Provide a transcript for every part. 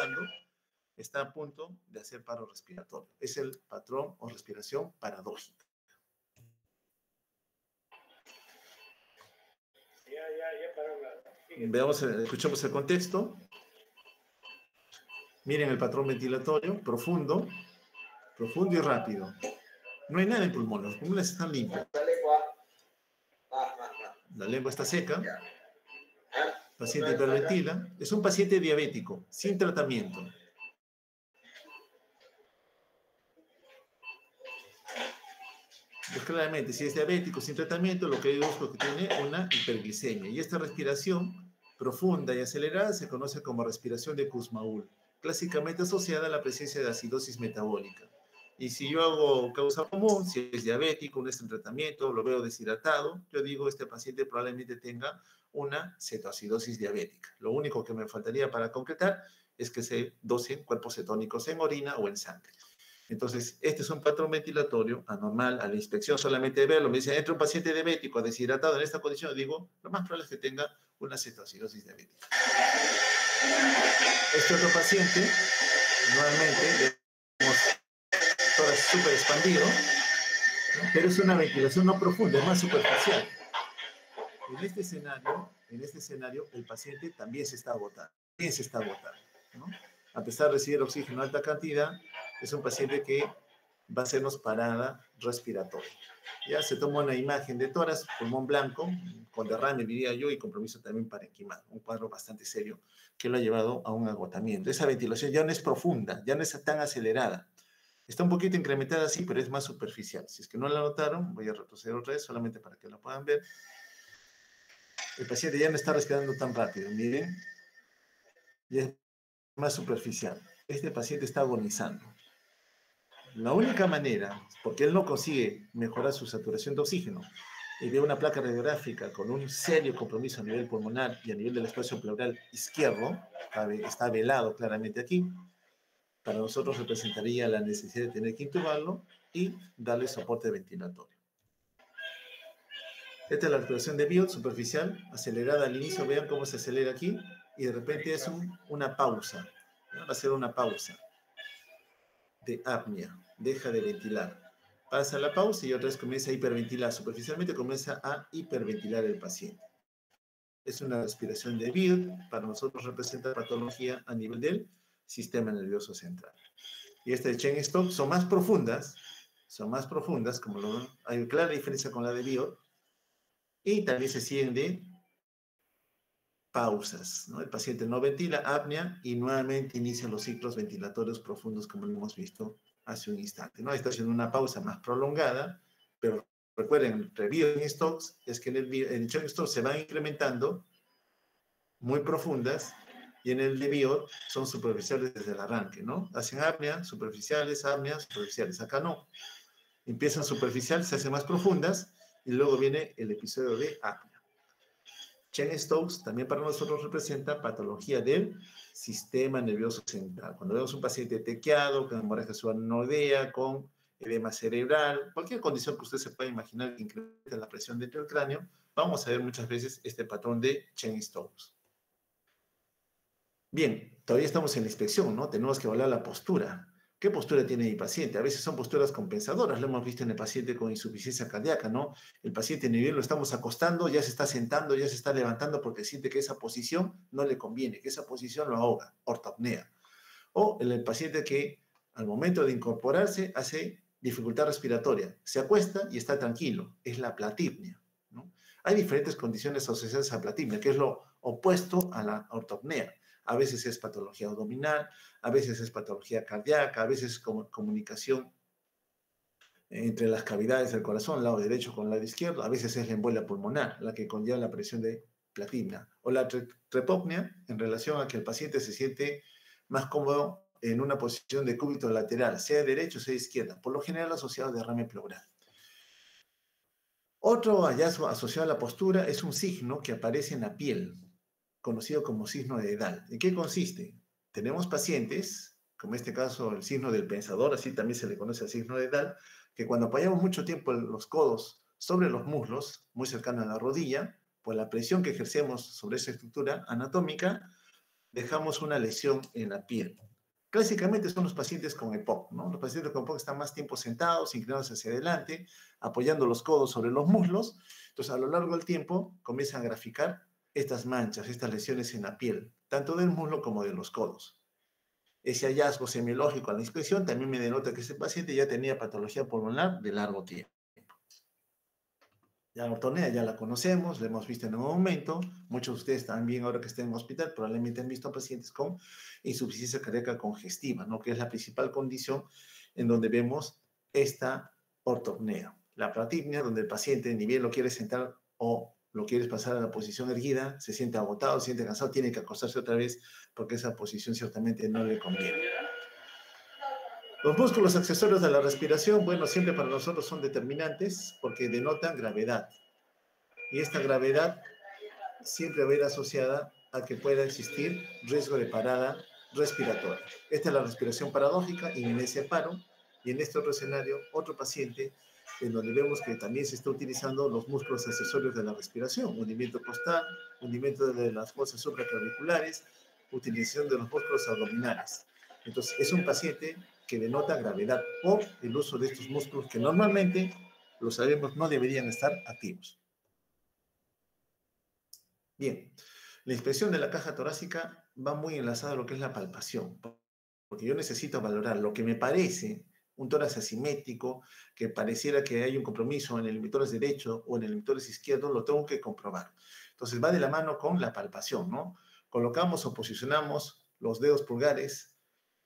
sudando, está a punto de hacer paro respiratorio. Es el patrón o respiración paradójica. Veamos, escuchamos el contexto. Miren el patrón ventilatorio, profundo y rápido. No hay nada en pulmón, los pulmones están limpios. La lengua está seca. El paciente hiperventila. Es un paciente diabético, sin tratamiento. Pues claramente, si es diabético sin tratamiento, lo que deduzco es que tiene una hiperglicemia. Y esta respiración profunda y acelerada se conoce como respiración de Kussmaul, clásicamente asociada a la presencia de acidosis metabólica. Y si yo hago causa común, si es diabético, no está en tratamiento, lo veo deshidratado, yo digo, este paciente probablemente tenga una cetoacidosis diabética. Lo único que me faltaría para concretar es que se docen cuerpos cetónicos en orina o en sangre. Entonces, este es un patrón ventilatorio anormal. A la inspección solamente de verlo, me dice, entra un paciente diabético deshidratado en esta condición, digo, lo más probable es que tenga una cetoacidosis diabética. Este otro paciente, nuevamente, vemos tórax súper expandido, ¿no? Pero es una ventilación no profunda, es más superficial. En este escenario, el paciente también se está agotando, ¿no? A pesar de recibir oxígeno en alta cantidad, es un paciente que va a hacernos parada respiratoria. Ya se toma una imagen de tórax, pulmón blanco, con derrame, diría yo, y compromiso también parenquimal, un cuadro bastante serio que lo ha llevado a un agotamiento. Esa ventilación ya no es profunda, ya no es tan acelerada. Está un poquito incrementada, sí, pero es más superficial. Si es que no la notaron, voy a retroceder otra vez, solamente para que la puedan ver. El paciente ya no está respirando tan rápido, miren, y es más superficial. Este paciente está agonizando. La única manera, porque él no consigue mejorar su saturación de oxígeno, y ve una placa radiográfica con un serio compromiso a nivel pulmonar y a nivel del espacio pleural izquierdo, está velado claramente aquí, para nosotros representaría la necesidad de tener que intubarlo y darle soporte ventilatorio. Esta es la respiración de Biot, superficial, acelerada al inicio, vean cómo se acelera aquí, y de repente es una pausa, ¿no? Va a ser una pausa de apnea, deja de ventilar. Pasa la pausa y otra vez comienza a hiperventilar, superficialmente comienza a hiperventilar el paciente. Es una respiración de Biot, para nosotros representa patología a nivel del sistema nervioso central. Y esta de Cheyne-Stokes son más profundas, como lo ven, hay una clara diferencia con la de Biot, y también se siguen de pausas, ¿no? El paciente no ventila, apnea, y nuevamente inicia los ciclos ventilatorios profundos como lo hemos visto hace un instante, ¿no? Está haciendo una pausa más prolongada, pero recuerden, entre Biot y Stokes es que en Cheyne-Stokes se van incrementando muy profundas, y en el de Biot son superficiales desde el arranque, ¿no? Hacen apnea, superficiales. Acá no. Empiezan superficiales, se hacen más profundas, y luego viene el episodio de apnea. Cheyne-Stokes también para nosotros representa patología del sistema nervioso central. Cuando vemos un paciente tequiado, con hemorragia subaracnoidea, con edema cerebral, cualquier condición que usted se pueda imaginar que incremente la presión dentro del cráneo, vamos a ver muchas veces este patrón de Cheyne-Stokes. Bien, todavía estamos en la inspección, ¿no? Tenemos que evaluar la postura. ¿Qué postura tiene mi paciente? A veces son posturas compensadoras, lo hemos visto en el paciente con insuficiencia cardíaca, ¿no? El paciente ni bien lo estamos acostando, ya se está sentando, ya se está levantando porque siente que esa posición no le conviene, que esa posición lo ahoga, ortopnea. O el paciente que al momento de incorporarse hace dificultad respiratoria, se acuesta y está tranquilo, es la platipnea, ¿no? Hay diferentes condiciones asociadas a platipnea, que es lo opuesto a la ortopnea. A veces es patología abdominal, a veces es patología cardíaca, a veces es comunicación entre las cavidades del corazón, lado derecho con el lado izquierdo, a veces es la embolia pulmonar, la que conlleva la presión de platina, o la trepopnea en relación a que el paciente se siente más cómodo en una posición de cúbito lateral, sea derecho o sea izquierda, por lo general asociado a derrame pleural. Otro hallazgo asociado a la postura es un signo que aparece en la piel, conocido como signo de Edal. ¿En qué consiste? Tenemos pacientes, como en este caso el signo del pensador, así también se le conoce el signo de Edal, que cuando apoyamos mucho tiempo los codos sobre los muslos, muy cercano a la rodilla, pues la presión que ejercemos sobre esa estructura anatómica dejamos una lesión en la piel. Clásicamente son los pacientes con EPOC, ¿no? Los pacientes con EPOC están más tiempo sentados, inclinados hacia adelante, apoyando los codos sobre los muslos. Entonces, a lo largo del tiempo, comienzan a graficar estas manchas, estas lesiones en la piel, tanto del muslo como de los codos. Ese hallazgo semiológico a la inspección también me denota que ese paciente ya tenía patología pulmonar de largo tiempo. Ya la ortonea ya la conocemos, la hemos visto en un momento. Muchos de ustedes también, ahora que estén en hospital, probablemente han visto a pacientes con insuficiencia cardíaca congestiva, ¿no? Que es la principal condición en donde vemos esta ortopnea. La platipnia, donde el paciente ni bien lo quiere sentar o lo quieres pasar a la posición erguida, se siente agotado, se siente cansado, tiene que acostarse otra vez porque esa posición ciertamente no le conviene. Los músculos accesorios de la respiración, bueno, siempre para nosotros son determinantes porque denotan gravedad. Y esta gravedad siempre va a ir asociada a que pueda existir riesgo de parada respiratoria. Esta es la respiración paradójica, inminencia de paro. Y en este otro escenario, otro paciente en donde vemos que también se está utilizando los músculos accesorios de la respiración, hundimiento costal, hundimiento de las fosas supraclaviculares, utilización de los músculos abdominales. Entonces, es un paciente que denota gravedad por el uso de estos músculos que normalmente, lo sabemos, no deberían estar activos. Bien, la inspección de la caja torácica va muy enlazada a lo que es la palpación, porque yo necesito valorar lo que me parece un tórax asimétrico, que pareciera que hay un compromiso en el emitórax derecho o en el emitórax izquierdo, lo tengo que comprobar. Entonces va de la mano con la palpación, ¿no? Colocamos o posicionamos los dedos pulgares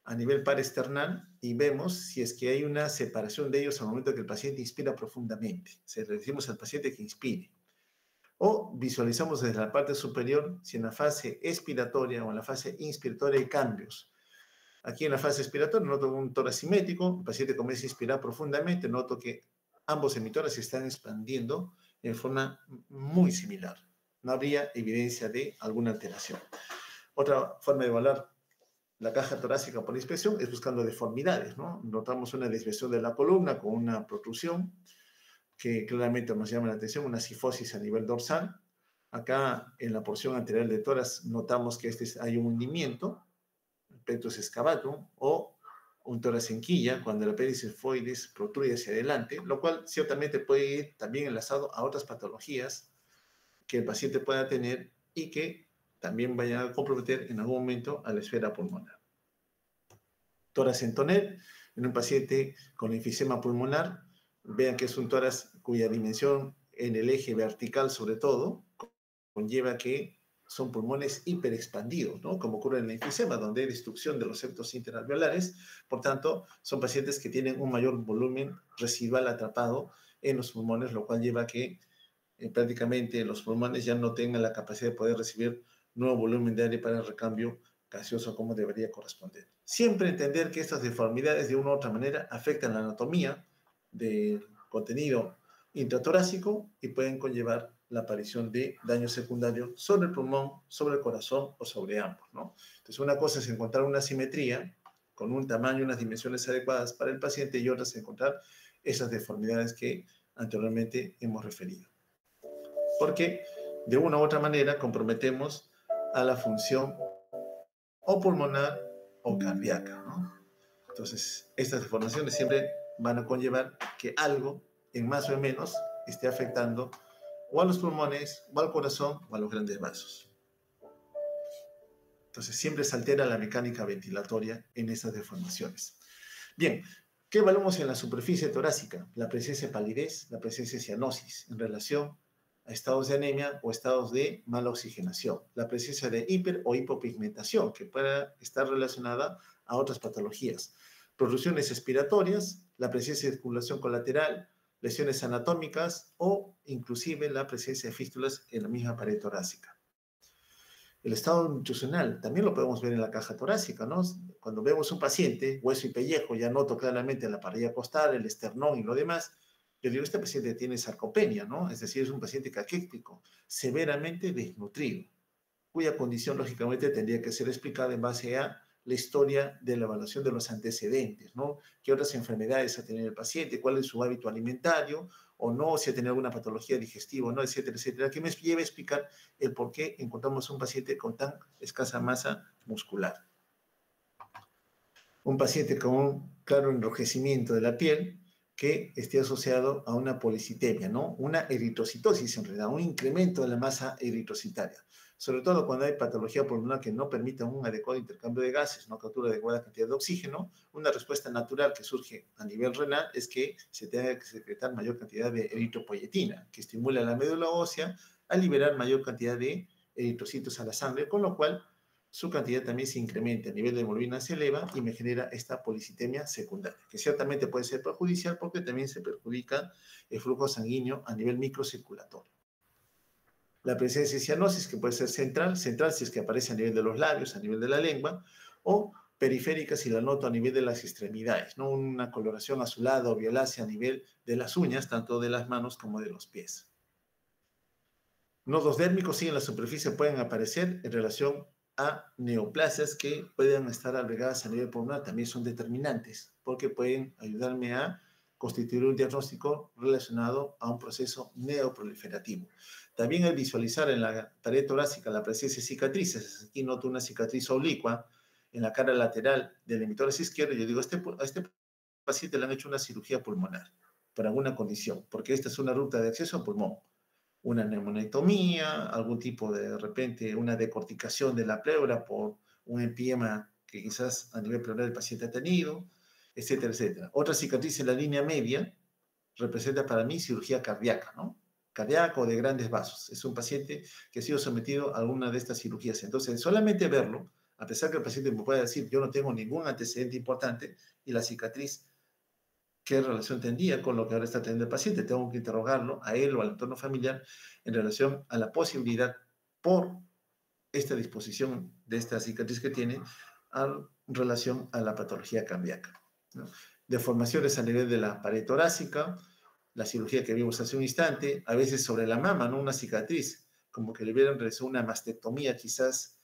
a nivel paresternal y vemos si es que hay una separación de ellos al momento que el paciente inspira profundamente. Se le decimos al paciente que inspire. O visualizamos desde la parte superior si en la fase expiratoria o en la fase inspiratoria hay cambios. Aquí en la fase expiratoria noto un tórax simétrico, el paciente comienza a inspirar profundamente, noto que ambos emitórax se están expandiendo en forma muy similar. No habría evidencia de alguna alteración. Otra forma de evaluar la caja torácica por inspección es buscando deformidades, ¿no? Notamos una desviación de la columna con una protrusión que claramente nos llama la atención, una cifosis a nivel dorsal. Acá en la porción anterior del tórax notamos que hay un hundimiento, el petrus excavatum, o un tórax en quilla, cuando el apéndice sifoides protruye hacia adelante, lo cual ciertamente puede ir también enlazado a otras patologías que el paciente pueda tener y que también vayan a comprometer en algún momento a la esfera pulmonar. Tórax en tonel, en un paciente con enfisema pulmonar, vean que es un tórax cuya dimensión en el eje vertical sobre todo conlleva que son pulmones hiperexpandidos, ¿no? Como ocurre en el enfisema, donde hay destrucción de los septos interalveolares. Por tanto, son pacientes que tienen un mayor volumen residual atrapado en los pulmones, lo cual lleva a que prácticamente los pulmones ya no tengan la capacidad de poder recibir nuevo volumen de aire para el recambio gaseoso como debería corresponder. Siempre entender que estas deformidades de una u otra manera afectan la anatomía del contenido intratorácico y pueden conllevar la aparición de daño secundario sobre el pulmón, sobre el corazón o sobre ambos, ¿no? Entonces, una cosa es encontrar una simetría con un tamaño y unas dimensiones adecuadas para el paciente y otra es encontrar esas deformidades que anteriormente hemos referido. Porque de una u otra manera comprometemos a la función o pulmonar o cardíaca, ¿no? Entonces, estas deformaciones siempre van a conllevar que algo, en más o en menos, esté afectando o a los pulmones, o al corazón, o a los grandes vasos. Entonces, siempre se altera la mecánica ventilatoria en estas deformaciones. Bien, ¿qué evaluamos en la superficie torácica? La presencia de palidez, la presencia de cianosis en relación a estados de anemia o estados de mala oxigenación, la presencia de hiper o hipopigmentación, que pueda estar relacionada a otras patologías, protrusiones expiratorias, la presencia de circulación colateral, lesiones anatómicas o inclusive la presencia de fístulas en la misma pared torácica. El estado nutricional también lo podemos ver en la caja torácica, ¿no? Cuando vemos un paciente, hueso y pellejo, ya noto claramente la parrilla costal, el esternón y lo demás. Yo digo, este paciente tiene sarcopenia, ¿no? Es decir, es un paciente caquéctico, severamente desnutrido, cuya condición, lógicamente, tendría que ser explicada en base a la historia de la evaluación de los antecedentes, ¿no? ¿Qué otras enfermedades ha tenido el paciente? ¿Cuál es su hábito alimentario? O no, si ha tenido alguna patología digestiva, ¿no? Etcétera, etcétera, que me lleve a explicar el por qué encontramos un paciente con tan escasa masa muscular. Un paciente con un claro enrojecimiento de la piel que esté asociado a una policitemia, ¿no? Una eritrocitosis en realidad, un incremento de la masa eritrocitaria. Sobre todo cuando hay patología pulmonar que no permita un adecuado intercambio de gases, no captura adecuada cantidad de oxígeno, una respuesta natural que surge a nivel renal es que se tenga que secretar mayor cantidad de eritropoyetina, que estimula la médula ósea a liberar mayor cantidad de eritrocitos a la sangre, con lo cual su cantidad también se incrementa, el nivel de hemoglobina se eleva y me genera esta policitemia secundaria, que ciertamente puede ser perjudicial porque también se perjudica el flujo sanguíneo a nivel microcirculatorio. La presencia de cianosis, que puede ser central si es que aparece a nivel de los labios, a nivel de la lengua, o periférica si la noto a nivel de las extremidades, ¿no? Una coloración azulada o violácea a nivel de las uñas, tanto de las manos como de los pies. Nodos dérmicos sí en la superficie pueden aparecer en relación a neoplasias que pueden estar albergadas a nivel pulmonar, también son determinantes, porque pueden ayudarme a constituir un diagnóstico relacionado a un proceso neoproliferativo. También al visualizar en la pared torácica la presencia de cicatrices, aquí noto una cicatriz oblicua en la cara lateral del emitórax izquierdo, yo digo, a este paciente le han hecho una cirugía pulmonar por alguna condición, porque esta es una ruta de acceso al pulmón. Una neumonectomía, algún tipo de repente, una decorticación de la pleura por un empiema que quizás a nivel pleural el paciente ha tenido, etcétera, etcétera. Otra cicatriz en la línea media representa para mí cirugía cardíaca, ¿no? Cardíaco de grandes vasos. Es un paciente que ha sido sometido a alguna de estas cirugías. Entonces, solamente verlo, a pesar que el paciente me pueda decir, yo no tengo ningún antecedente importante y la cicatriz, ¿qué relación tendría con lo que ahora está teniendo el paciente? Tengo que interrogarlo a él o al entorno familiar en relación a la posibilidad por esta disposición de esta cicatriz que tiene en relación a la patología cardíaca, ¿no? Deformaciones a nivel de la pared torácica, la cirugía que vimos hace un instante, a veces sobre la mama, ¿no? Una cicatriz, como que le hubieran realizado una mastectomía quizás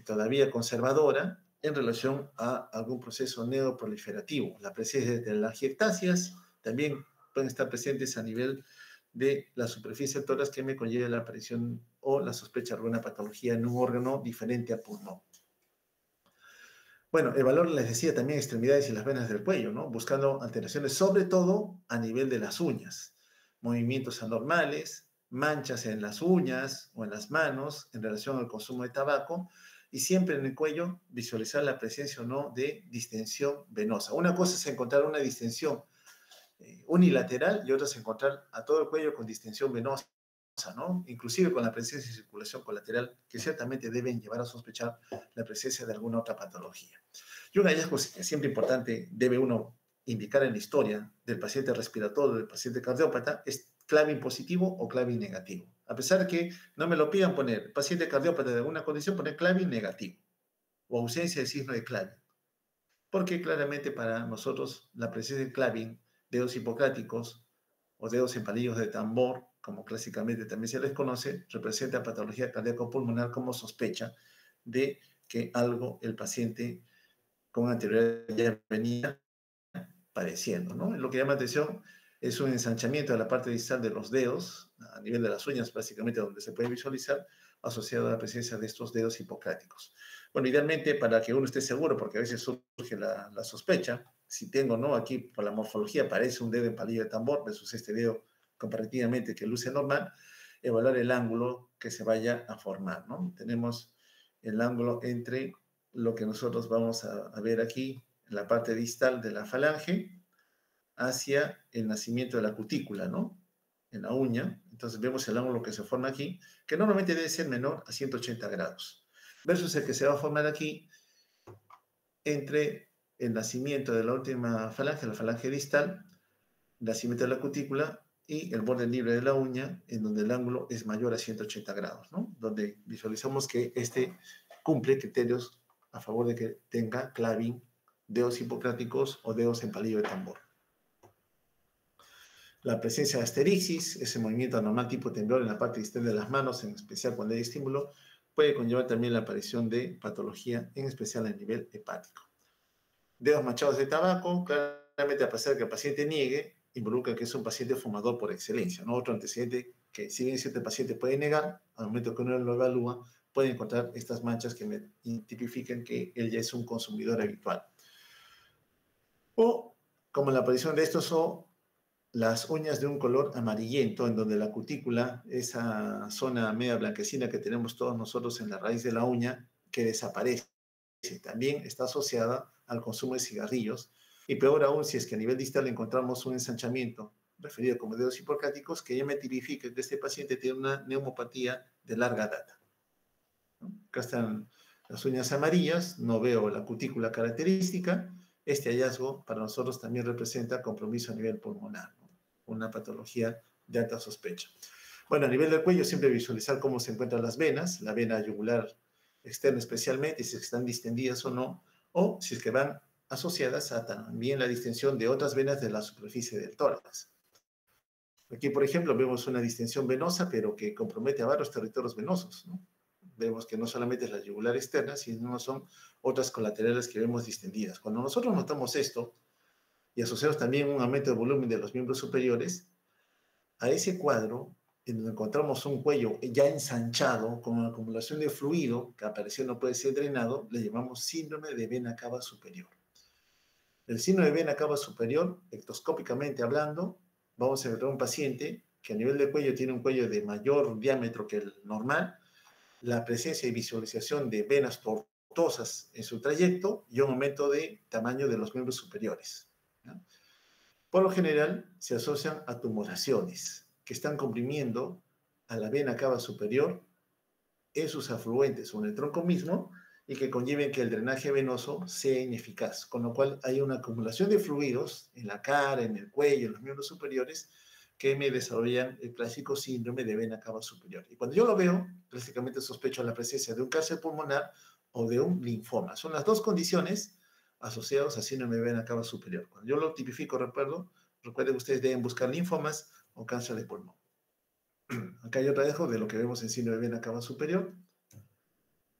todavía conservadora, en relación a algún proceso neoproliferativo. La presencia de las angiectasias también pueden estar presentes a nivel de la superficie torácica que me conlleve la aparición o la sospecha de alguna patología en un órgano diferente a pulmón. Bueno, el valor les decía también extremidades y las venas del cuello, ¿no? Buscando alteraciones, sobre todo a nivel de las uñas, movimientos anormales, manchas en las uñas o en las manos en relación al consumo de tabaco, y siempre en el cuello visualizar la presencia o no de distensión venosa. Una cosa es encontrar una distensión unilateral y otra es encontrar a todo el cuello con distensión venosa, ¿no? Inclusive con la presencia de circulación colateral, que ciertamente deben llevar a sospechar la presencia de alguna otra patología. Y un hallazgo siempre importante debe uno indicar en la historia del paciente respiratorio, del paciente cardiópata, es clavin positivo o clavin negativo. A pesar de que no me lo pidan poner paciente cardiópata de alguna condición, poner clavin negativo o ausencia de signo de clavin. Porque claramente para nosotros la presencia de clavin, dedos hipocráticos o dedos en palillos de tambor, como clásicamente también se les conoce, representa patología cardíaco-pulmonar como sospecha de que algo el paciente con anterioridad ya venía padeciendo, ¿no? Lo que llama atención es un ensanchamiento de la parte distal de los dedos, a nivel de las uñas, básicamente donde se puede visualizar, asociado a la presencia de estos dedos hipocráticos. Bueno, idealmente para que uno esté seguro, porque a veces surge la sospecha, si tengo, ¿no? Aquí por la morfología parece un dedo en palillo de tambor versus este dedo comparativamente que luce normal, evaluar el ángulo que se vaya a formar, ¿no? Tenemos el ángulo entre lo que nosotros vamos a ver aquí, en la parte distal de la falange, hacia el nacimiento de la cutícula, ¿no? En la uña. Entonces vemos el ángulo que se forma aquí, que normalmente debe ser menor a 180 grados, versus el que se va a formar aquí entre el nacimiento de la última falange, la falange distal, el nacimiento de la cutícula y el borde libre de la uña, en donde el ángulo es mayor a 180 grados, ¿no? Donde visualizamos que este cumple criterios a favor de que tenga clavin, dedos hipocráticos o dedos en palillo de tambor. La presencia de asterixis, ese movimiento anormal tipo temblor en la parte distal de las manos, en especial cuando hay estímulo, puede conllevar también la aparición de patología, en especial a nivel hepático. Dedos manchados de tabaco, claramente a pesar de que el paciente niegue, involucra que es un paciente fumador por excelencia, ¿no? Otro antecedente que si bien cierto paciente puede negar, al momento que uno lo evalúa, puede encontrar estas manchas que me tipifican que él ya es un consumidor habitual. O como la aparición de estos o las uñas de un color amarillento, en donde la cutícula, esa zona media blanquecina que tenemos todos nosotros en la raíz de la uña, que desaparece. También está asociada al consumo de cigarrillos, y peor aún si es que a nivel distal encontramos un ensanchamiento, referido como dedos hipocráticos, que ya me tipifica que este paciente tiene una neumopatía de larga data. Acá están las uñas amarillas, no veo la cutícula característica. Este hallazgo para nosotros también representa compromiso a nivel pulmonar, ¿no? Una patología de alta sospecha. Bueno, a nivel del cuello siempre visualizar cómo se encuentran las venas, la vena yugular externa especialmente, si están distendidas o no, o si es que van asociadas a también la distensión de otras venas de la superficie del tórax. Aquí, por ejemplo, vemos una distensión venosa, pero que compromete a varios territorios venosos, ¿no? Vemos que no solamente es la yugular externa, sino son otras colaterales que vemos distendidas. Cuando nosotros notamos esto, y asociamos también un aumento de volumen de los miembros superiores, a ese cuadro, en donde encontramos un cuello ya ensanchado, con una acumulación de fluido, que apareció no puede ser drenado, le llamamos síndrome de vena cava superior. El síndrome de vena cava superior, ectoscópicamente hablando, vamos a encontrar un paciente que a nivel de cuello tiene un cuello de mayor diámetro que el normal, la presencia y visualización de venas tortuosas en su trayecto y un aumento de tamaño de los miembros superiores, ¿no? Por lo general, se asocian a tumoraciones que están comprimiendo a la vena cava superior en sus afluentes o en el tronco mismo y que conlleven que el drenaje venoso sea ineficaz, con lo cual hay una acumulación de fluidos en la cara, en el cuello, en los miembros superiores que me desarrollan el clásico síndrome de vena cava superior. Y cuando yo lo veo, clásicamente sospecho la presencia de un cáncer pulmonar o de un linfoma. Son las dos condiciones asociadas a síndrome de vena cava superior. Cuando yo lo tipifico, recuerden que ustedes deben buscar linfomas o cáncer de pulmón. Acá hay otro dejo de lo que vemos en síndrome de vena cava superior.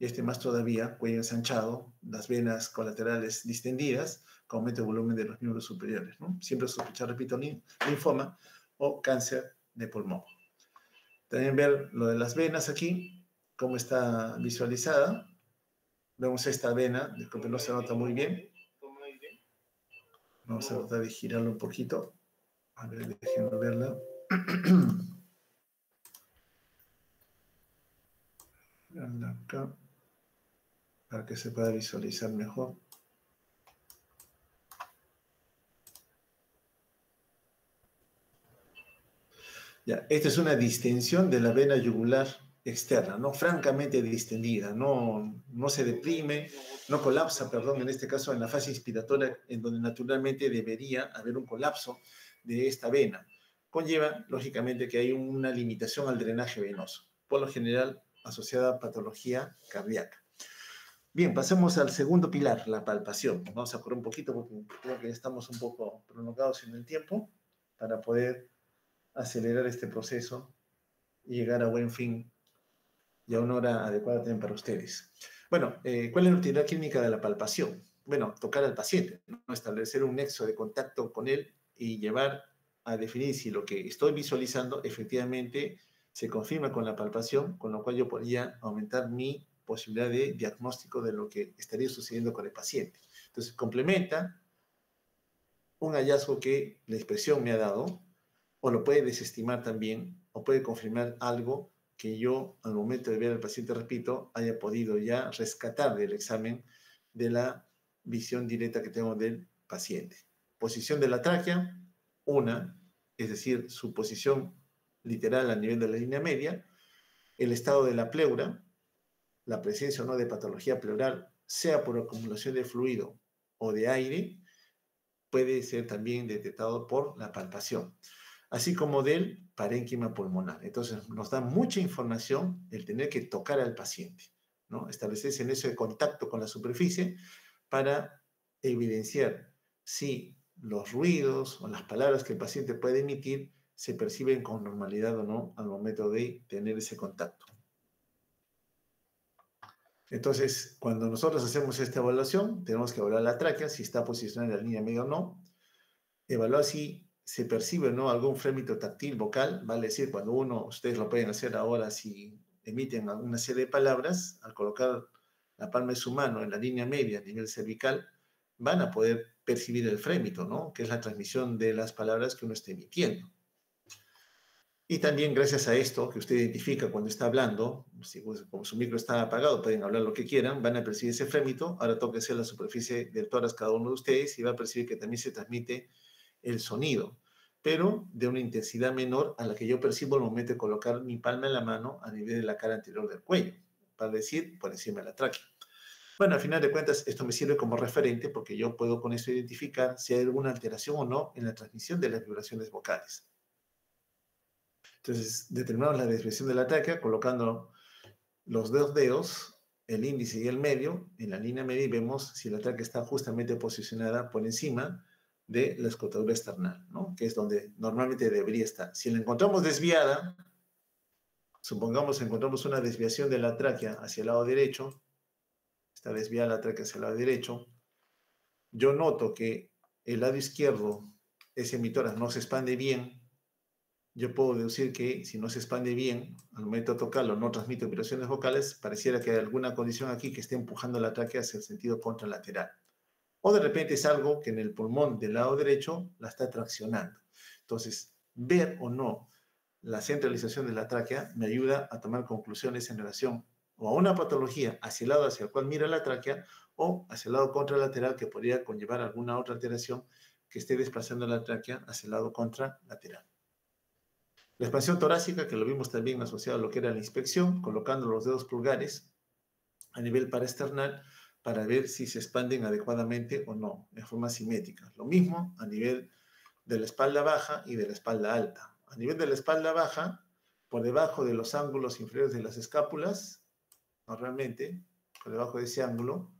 Y este más todavía, cuello ensanchado, las venas colaterales distendidas, con aumento de volumen de los miembros superiores, ¿no? Siempre sospechar, repito, linfoma o cáncer de pulmón. También ver lo de las venas aquí, cómo está visualizada. Vemos esta vena, disculpen, no se nota muy bien. Vamos a tratar de girarlo un poquito. A ver, déjenme verla. Acá, para que se pueda visualizar mejor. Ya, esta es una distensión de la vena yugular externa, ¿no? Francamente distendida, no se deprime, no colapsa, perdón, en este caso en la fase inspiratoria, en donde naturalmente debería haber un colapso de esta vena. Conlleva, lógicamente, que hay una limitación al drenaje venoso, por lo general asociada a patología cardíaca. Bien, pasemos al segundo pilar, la palpación. Vamos a correr un poquito porque creo que estamos un poco prolongados en el tiempo para poder acelerar este proceso y llegar a buen fin y a una hora adecuada también para ustedes. Bueno, ¿cuál es la utilidad clínica de la palpación? Bueno, tocar al paciente, ¿no? Establecer un nexo de contacto con él y llevar a definir si lo que estoy visualizando efectivamente se confirma con la palpación, con lo cual yo podría aumentar mi posibilidad de diagnóstico de lo que estaría sucediendo con el paciente. Entonces, complementa un hallazgo que la expresión me ha dado, o lo puede desestimar también, o puede confirmar algo que yo, al momento de ver al paciente, repito, haya podido ya rescatar del examen de la visión directa que tengo del paciente. Posición de la tráquea, es decir, su posición literal a nivel de la línea media, el estado de la pleura, la presencia o no de patología pleural, sea por acumulación de fluido o de aire, puede ser también detectado por la palpación, así como del parénquima pulmonar. Entonces, nos da mucha información el tener que tocar al paciente, ¿no? Establecerse en ese contacto con la superficie para evidenciar si los ruidos o las palabras que el paciente puede emitir se perciben con normalidad o no al momento de tener ese contacto. Entonces, cuando nosotros hacemos esta evaluación, tenemos que evaluar la tráquea, si está posicionada en la línea media o no, evaluar si se percibe o no algún frémito táctil vocal, vale decir, cuando ustedes lo pueden hacer ahora, si emiten alguna serie de palabras, al colocar la palma de su mano en la línea media a nivel cervical, van a poder percibir el frémito, ¿no? Que es la transmisión de las palabras que uno está emitiendo. Y también gracias a esto que usted identifica cuando está hablando, si, pues, como su micro está apagado, pueden hablar lo que quieran, van a percibir ese frémito. Ahora tóquese la superficie del tórax cada uno de ustedes y va a percibir que también se transmite el sonido, pero de una intensidad menor a la que yo percibo al momento de colocar mi palma en la mano a nivel de la cara anterior del cuello, para decir, por encima de la tráquea. Bueno, al final de cuentas, esto me sirve como referente porque yo puedo con esto identificar si hay alguna alteración o no en la transmisión de las vibraciones vocales. Entonces, determinamos la desviación de la tráquea colocando los dos dedos, el índice y el medio, en la línea media y vemos si la tráquea está justamente posicionada por encima de la escotadura external, ¿no? Que es donde normalmente debería estar. Si la encontramos desviada, supongamos encontramos una desviación de la tráquea hacia el lado derecho, está desviada la tráquea hacia el lado derecho, yo noto que el lado izquierdo, ese emitora, no se expande bien, yo puedo deducir que si no se expande bien, al momento de tocarlo no transmite vibraciones vocales, pareciera que hay alguna condición aquí que esté empujando la tráquea hacia el sentido contralateral. O de repente es algo que en el pulmón del lado derecho la está traccionando. Entonces, ver o no la centralización de la tráquea me ayuda a tomar conclusiones en relación o a una patología hacia el lado hacia el cual mira la tráquea o hacia el lado contralateral que podría conllevar alguna otra alteración que esté desplazando la tráquea hacia el lado contralateral. La expansión torácica, que lo vimos también asociado a lo que era la inspección, colocando los dedos pulgares a nivel paraesternal para ver si se expanden adecuadamente o no, de forma simétrica. Lo mismo a nivel de la espalda baja y de la espalda alta. A nivel de la espalda baja, por debajo de los ángulos inferiores de las escápulas, normalmente, por debajo de ese ángulo,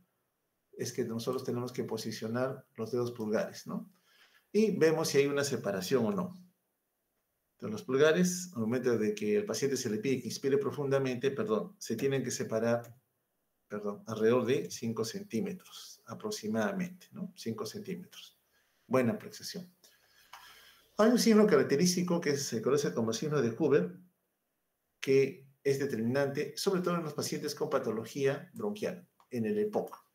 es que nosotros tenemos que posicionar los dedos pulgares, ¿no? Y vemos si hay una separación o no. Entonces, los pulgares, al momento de que el paciente se le pide que inspire profundamente, se tienen que separar, alrededor de 5 centímetros, aproximadamente, ¿no? 5 centímetros. Buena apreciación. Hay un signo característico que se conoce como signo de Huber, que es determinante, sobre todo en los pacientes con patología bronquial, en el EPOC.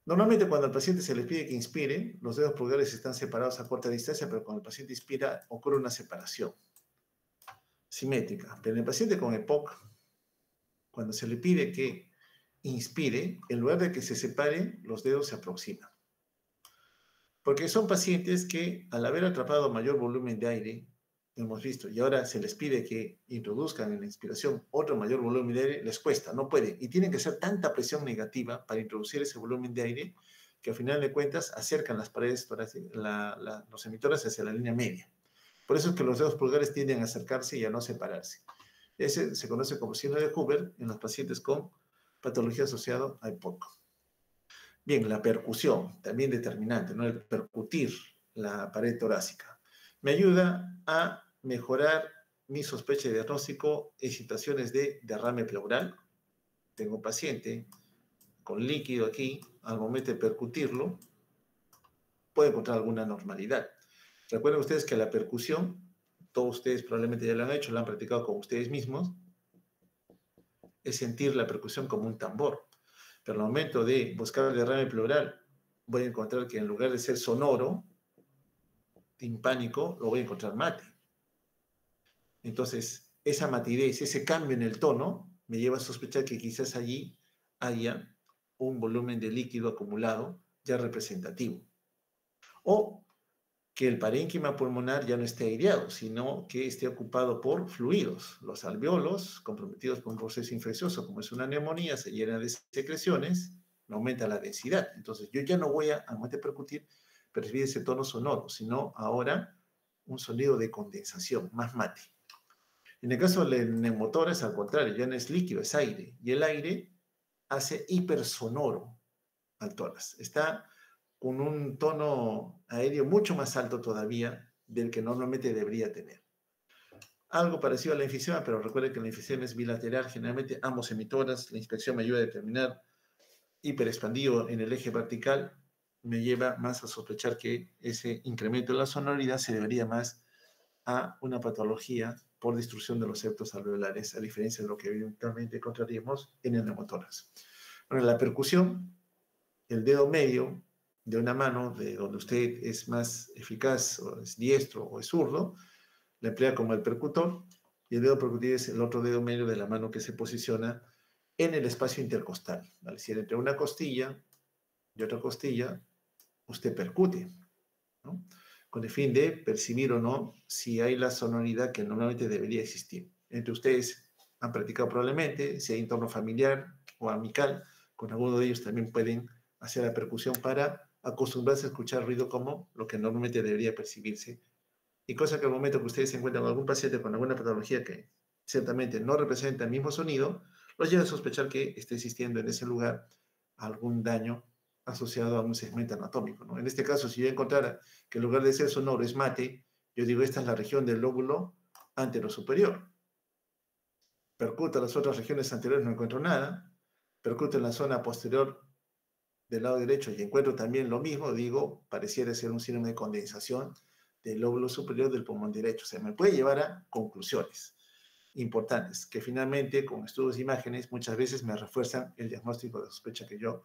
Normalmente cuando al paciente se le pide que inspire, los dedos pulgares están separados a corta distancia, pero cuando el paciente inspira ocurre una separación simétrica. Pero en el paciente con EPOC, cuando se le pide que inspire, en lugar de que se separen, los dedos se aproximan. Porque son pacientes que, al haber atrapado mayor volumen de aire, hemos visto, y ahora se les pide que introduzcan en la inspiración otro mayor volumen de aire, les cuesta, no pueden. Y tienen que hacer tanta presión negativa para introducir ese volumen de aire que al final de cuentas acercan las paredes torácicas, los emitores hacia la línea media. Por eso es que los dedos pulgares tienden a acercarse y a no separarse. Ese se conoce como signo de Huber en los pacientes con patología asociada a EPOC. Bien, la percusión, también determinante, ¿no? El percutir la pared torácica. Me ayuda a mejorar mi sospecha de diagnóstico en situaciones de derrame pleural. Tengo un paciente con líquido aquí, al momento de percutirlo, puede encontrar alguna normalidad. Recuerden ustedes que la percusión, todos ustedes probablemente ya lo han hecho, lo han practicado con ustedes mismos, es sentir la percusión como un tambor. Pero al momento de buscar el derrame pleural, voy a encontrar que en lugar de ser sonoro, timpánico, lo voy a encontrar mate. Entonces, esa matidez, ese cambio en el tono, me lleva a sospechar que quizás allí haya un volumen de líquido acumulado ya representativo. O que el parénquima pulmonar ya no esté aireado, sino que esté ocupado por fluidos. Los alveolos, comprometidos por un proceso infeccioso, como es una neumonía, se llenan de secreciones, aumenta la densidad. Entonces, yo ya no voy a, al momento de percutir, percibir ese tono sonoro, sino ahora un sonido de condensación, más mate. En el caso del neumotor es al contrario, ya no es líquido, es aire. Y el aire hace hipersonoro al tórax. Está con un tono aéreo mucho más alto todavía del que normalmente debería tener. algo parecido a la enfisema, pero recuerden que la enfisema es bilateral, generalmente ambos emitoras. La inspección me ayuda a determinar hiperexpandido en el eje vertical, me lleva más a sospechar que ese incremento de la sonoridad se debería más a una patología por destrucción de los septos alveolares, a diferencia de lo que eventualmente encontraríamos en el neumotórax. Bueno, la percusión, el dedo medio de una mano, de donde usted es más eficaz, o es diestro o es zurdo, la emplea como el percutor, y el dedo percutor es el otro dedo medio de la mano que se posiciona en el espacio intercostal. ¿Vale? Si entre una costilla y otra costilla, usted percute, ¿no? Con el fin de percibir o no si hay la sonoridad que normalmente debería existir. Entre ustedes han practicado probablemente, si hay entorno familiar o amical, con alguno de ellos también pueden hacer la percusión para acostumbrarse a escuchar ruido como lo que normalmente debería percibirse. Y cosa que al momento que ustedes se encuentran con algún paciente con alguna patología que ciertamente no representa el mismo sonido, los lleva a sospechar que esté existiendo en ese lugar algún daño asociado a un segmento anatómico, ¿no? En este caso, si yo encontrara que en lugar de ser sonoro es mate, yo digo, esta es la región del lóbulo anterosuperior. Percuto las otras regiones anteriores, no encuentro nada. Percuto en la zona posterior del lado derecho y encuentro también lo mismo, digo, pareciera ser un síndrome de condensación del lóbulo superior del pulmón derecho. O sea, me puede llevar a conclusiones importantes, que finalmente con estudios de imágenes muchas veces me refuerzan el diagnóstico de sospecha que yo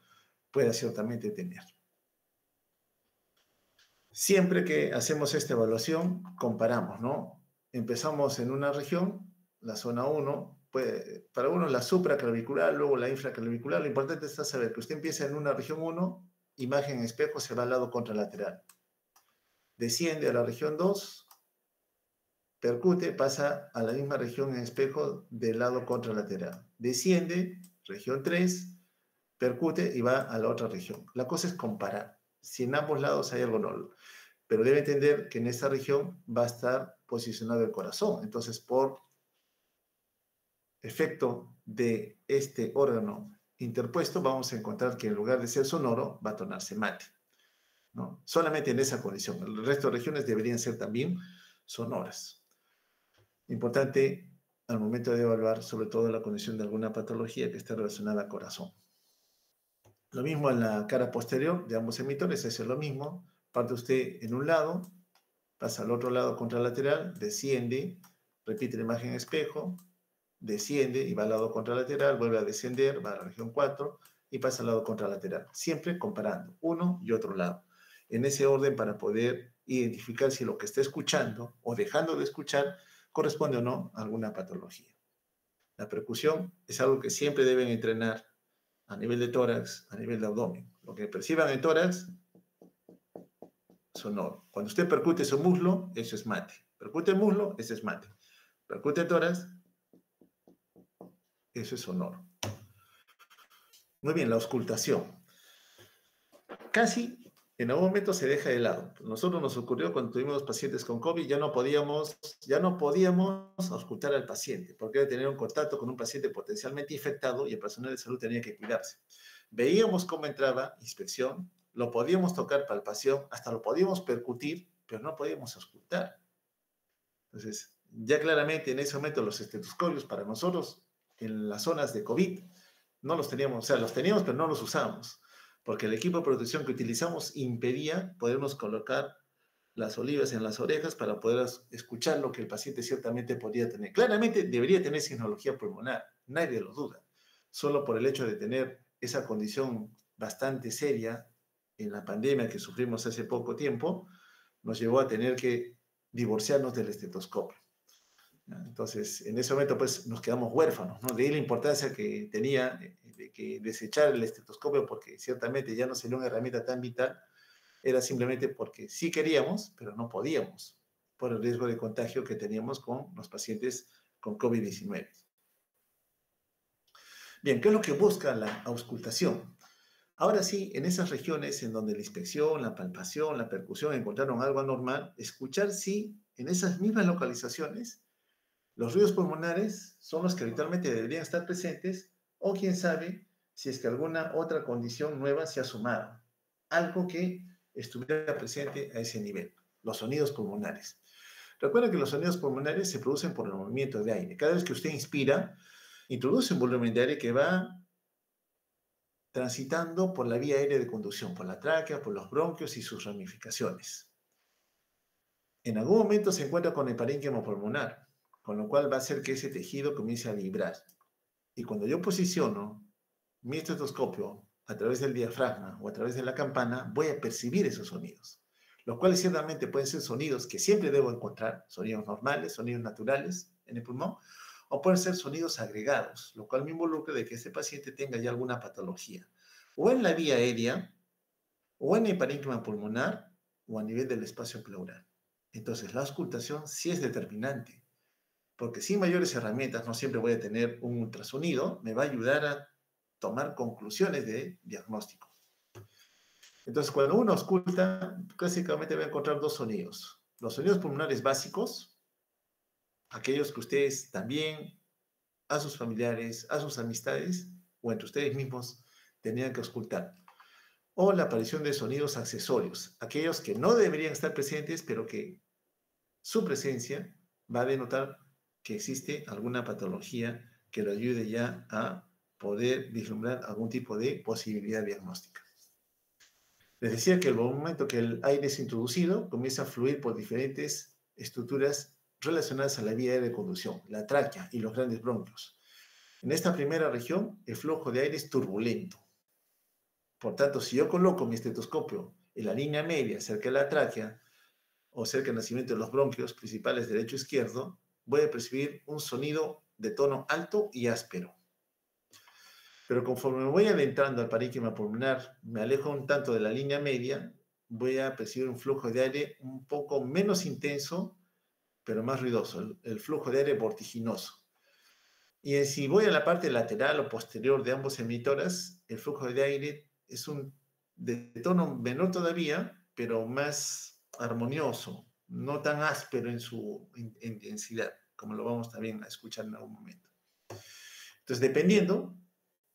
pueda ciertamente tener. Siempre que hacemos esta evaluación, comparamos, ¿no? Empezamos en una región, la zona 1, para uno la supraclavicular, luego la infraclavicular. Lo importante es saber que usted empieza en una región 1, imagen en espejo, se va al lado contralateral. Desciende a la región 2, percute, pasa a la misma región en espejo del lado contralateral. Desciende, región 3, percute y va a la otra región. La cosa es comparar. Si en ambos lados hay algo nuevo. Pero debe entender que en esta región va a estar posicionado el corazón. Entonces, por efecto de este órgano interpuesto, vamos a encontrar que en lugar de ser sonoro, va a tornarse mate, ¿no? Solamente en esa condición. El resto de regiones deberían ser también sonoras. Importante al momento de evaluar, sobre todo la condición de alguna patología que esté relacionada al corazón. Lo mismo en la cara posterior de ambos emitores, es lo mismo. Parte usted en un lado, pasa al otro lado contralateral, desciende, repite la imagen espejo, desciende y va al lado contralateral, vuelve a descender, va a la región 4 y pasa al lado contralateral. Siempre comparando uno y otro lado. En ese orden para poder identificar si lo que está escuchando o dejando de escuchar corresponde o no a alguna patología. La percusión es algo que siempre deben entrenar a nivel de tórax, a nivel de abdomen. Lo que perciban en tórax, sonoro. Cuando usted percute su muslo, eso es mate. Percute el muslo, ese es mate. Percute el tórax, eso es sonoro. Muy bien, la auscultación. Casi en algún momento se deja de lado. Nosotros nos ocurrió cuando tuvimos pacientes con COVID, ya no podíamos auscultar al paciente, porque era tener un contacto con un paciente potencialmente infectado y el personal de salud tenía que cuidarse. Veíamos cómo entraba, inspección, lo podíamos tocar, palpación, hasta lo podíamos percutir, pero no podíamos auscultar. Entonces, ya claramente en ese momento los estetoscopios para nosotros, en las zonas de COVID, no los teníamos, o sea, los teníamos, pero no los usamos, porque el equipo de protección que utilizamos impedía podernos colocar las olivas en las orejas para poder escuchar lo que el paciente ciertamente podía tener. Claramente debería tener sinología pulmonar, nadie lo duda, solo por el hecho de tener esa condición bastante seria en la pandemia que sufrimos hace poco tiempo, nos llevó a tener que divorciarnos del estetoscopio. Entonces, en ese momento, pues, nos quedamos huérfanos, ¿no? De ahí la importancia que tenía de que desechar el estetoscopio, porque ciertamente ya no sería una herramienta tan vital, era simplemente porque sí queríamos, pero no podíamos, por el riesgo de contagio que teníamos con los pacientes con COVID-19. Bien, ¿qué es lo que busca la auscultación? Ahora sí, en esas regiones en donde la inspección, la palpación, la percusión encontraron algo anormal, escuchar si en esas mismas localizaciones los ruidos pulmonares son los que habitualmente deberían estar presentes o quién sabe si es que alguna otra condición nueva se ha sumado. Algo que estuviera presente a ese nivel, los sonidos pulmonares. Recuerda que los sonidos pulmonares se producen por el movimiento de aire. Cada vez que usted inspira, introduce un volumen de aire que va transitando por la vía aérea de conducción, por la tráquea, por los bronquios y sus ramificaciones. En algún momento se encuentra con el parénquima pulmonar, con lo cual va a hacer que ese tejido comience a vibrar. Y cuando yo posiciono mi estetoscopio a través del diafragma o a través de la campana, voy a percibir esos sonidos, los cuales ciertamente pueden ser sonidos que siempre debo encontrar, sonidos normales, sonidos naturales en el pulmón, o pueden ser sonidos agregados, lo cual me involucra de que este paciente tenga ya alguna patología, o en la vía aérea, o en el parénquima pulmonar, o a nivel del espacio pleural. Entonces, la auscultación sí es determinante, porque sin mayores herramientas, no siempre voy a tener un ultrasonido, me va a ayudar a tomar conclusiones de diagnóstico. Entonces, cuando uno ausculta, clásicamente va a encontrar dos sonidos. Los sonidos pulmonares básicos, aquellos que ustedes también, a sus familiares, a sus amistades, o entre ustedes mismos, tenían que auscultar. O la aparición de sonidos accesorios, aquellos que no deberían estar presentes, pero que su presencia va a denotar que existe alguna patología que lo ayude ya a poder vislumbrar algún tipo de posibilidad diagnóstica. Les decía que el momento que el aire es introducido, comienza a fluir por diferentes estructuras relacionadas a la vía aérea de conducción, la tráquea y los grandes bronquios. En esta primera región, el flujo de aire es turbulento. Por tanto, si yo coloco mi estetoscopio en la línea media cerca de la tráquea o cerca del nacimiento de los bronquios principales derecho e izquierdo, voy a percibir un sonido de tono alto y áspero. Pero conforme me voy adentrando al parénquima pulmonar, me alejo un tanto de la línea media, voy a percibir un flujo de aire un poco menos intenso, pero más ruidoso, el flujo de aire vertiginoso. Y si voy a la parte lateral o posterior de ambos emitoras, el flujo de aire es de tono menor todavía, pero más armonioso, no tan áspero en su intensidad, como lo vamos también a escuchar en algún momento. Entonces, dependiendo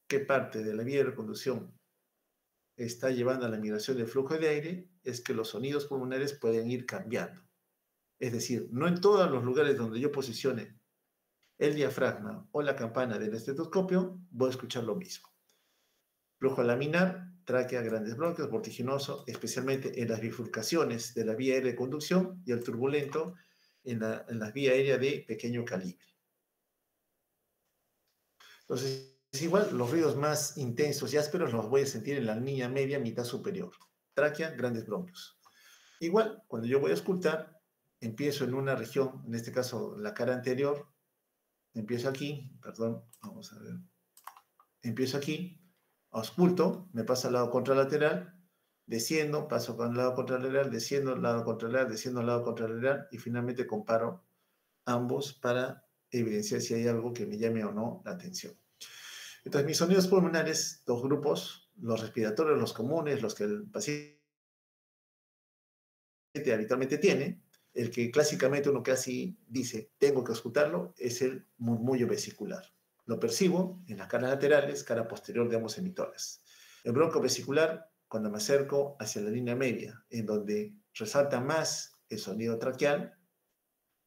qué parte de la vía de reconducción está llevando a la migración del flujo de aire, es que los sonidos pulmonares pueden ir cambiando. Es decir, no en todos los lugares donde yo posicione el diafragma o la campana del estetoscopio voy a escuchar lo mismo. Flujo laminar, tráquea, grandes bronquios, vertiginoso, especialmente en las bifurcaciones de la vía aérea de conducción, y el turbulento en la vía aérea de pequeño calibre. Entonces, es igual, los ruidos más intensos y ásperos los voy a sentir en la línea media, mitad superior. Tráquea, grandes bronquios. Igual, cuando yo voy a auscultar, empiezo en una región, en este caso la cara anterior, empiezo aquí, perdón, vamos a ver. Empiezo aquí, ausculto, me paso al lado contralateral, desciendo, paso con el lado contralateral, desciendo al lado contralateral, desciendo al lado contralateral y finalmente comparo ambos para evidenciar si hay algo que me llame o no la atención. Entonces, mis sonidos pulmonares, dos grupos, los respiratorios, los comunes, los que el paciente habitualmente tiene, el que clásicamente uno casi dice, tengo que auscultarlo, es el murmullo vesicular. Lo percibo en las caras laterales, cara posterior de ambos emitores. El bronco vesicular, cuando me acerco hacia la línea media, en donde resalta más el sonido traqueal,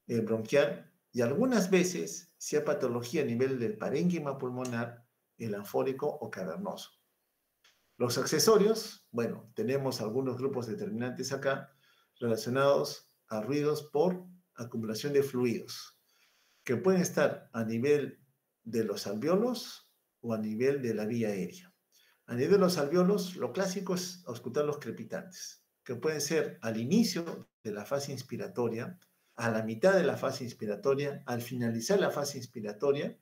el bronquial, y algunas veces, si hay patología a nivel del parénquima pulmonar, el anfórico o cavernoso. Los accesorios, bueno, tenemos algunos grupos determinantes acá relacionados a ruidos por acumulación de fluidos, que pueden estar a nivel de los alvéolos o a nivel de la vía aérea. A nivel de los alvéolos, lo clásico es auscultar los crepitantes, que pueden ser al inicio de la fase inspiratoria, a la mitad de la fase inspiratoria, al finalizar la fase inspiratoria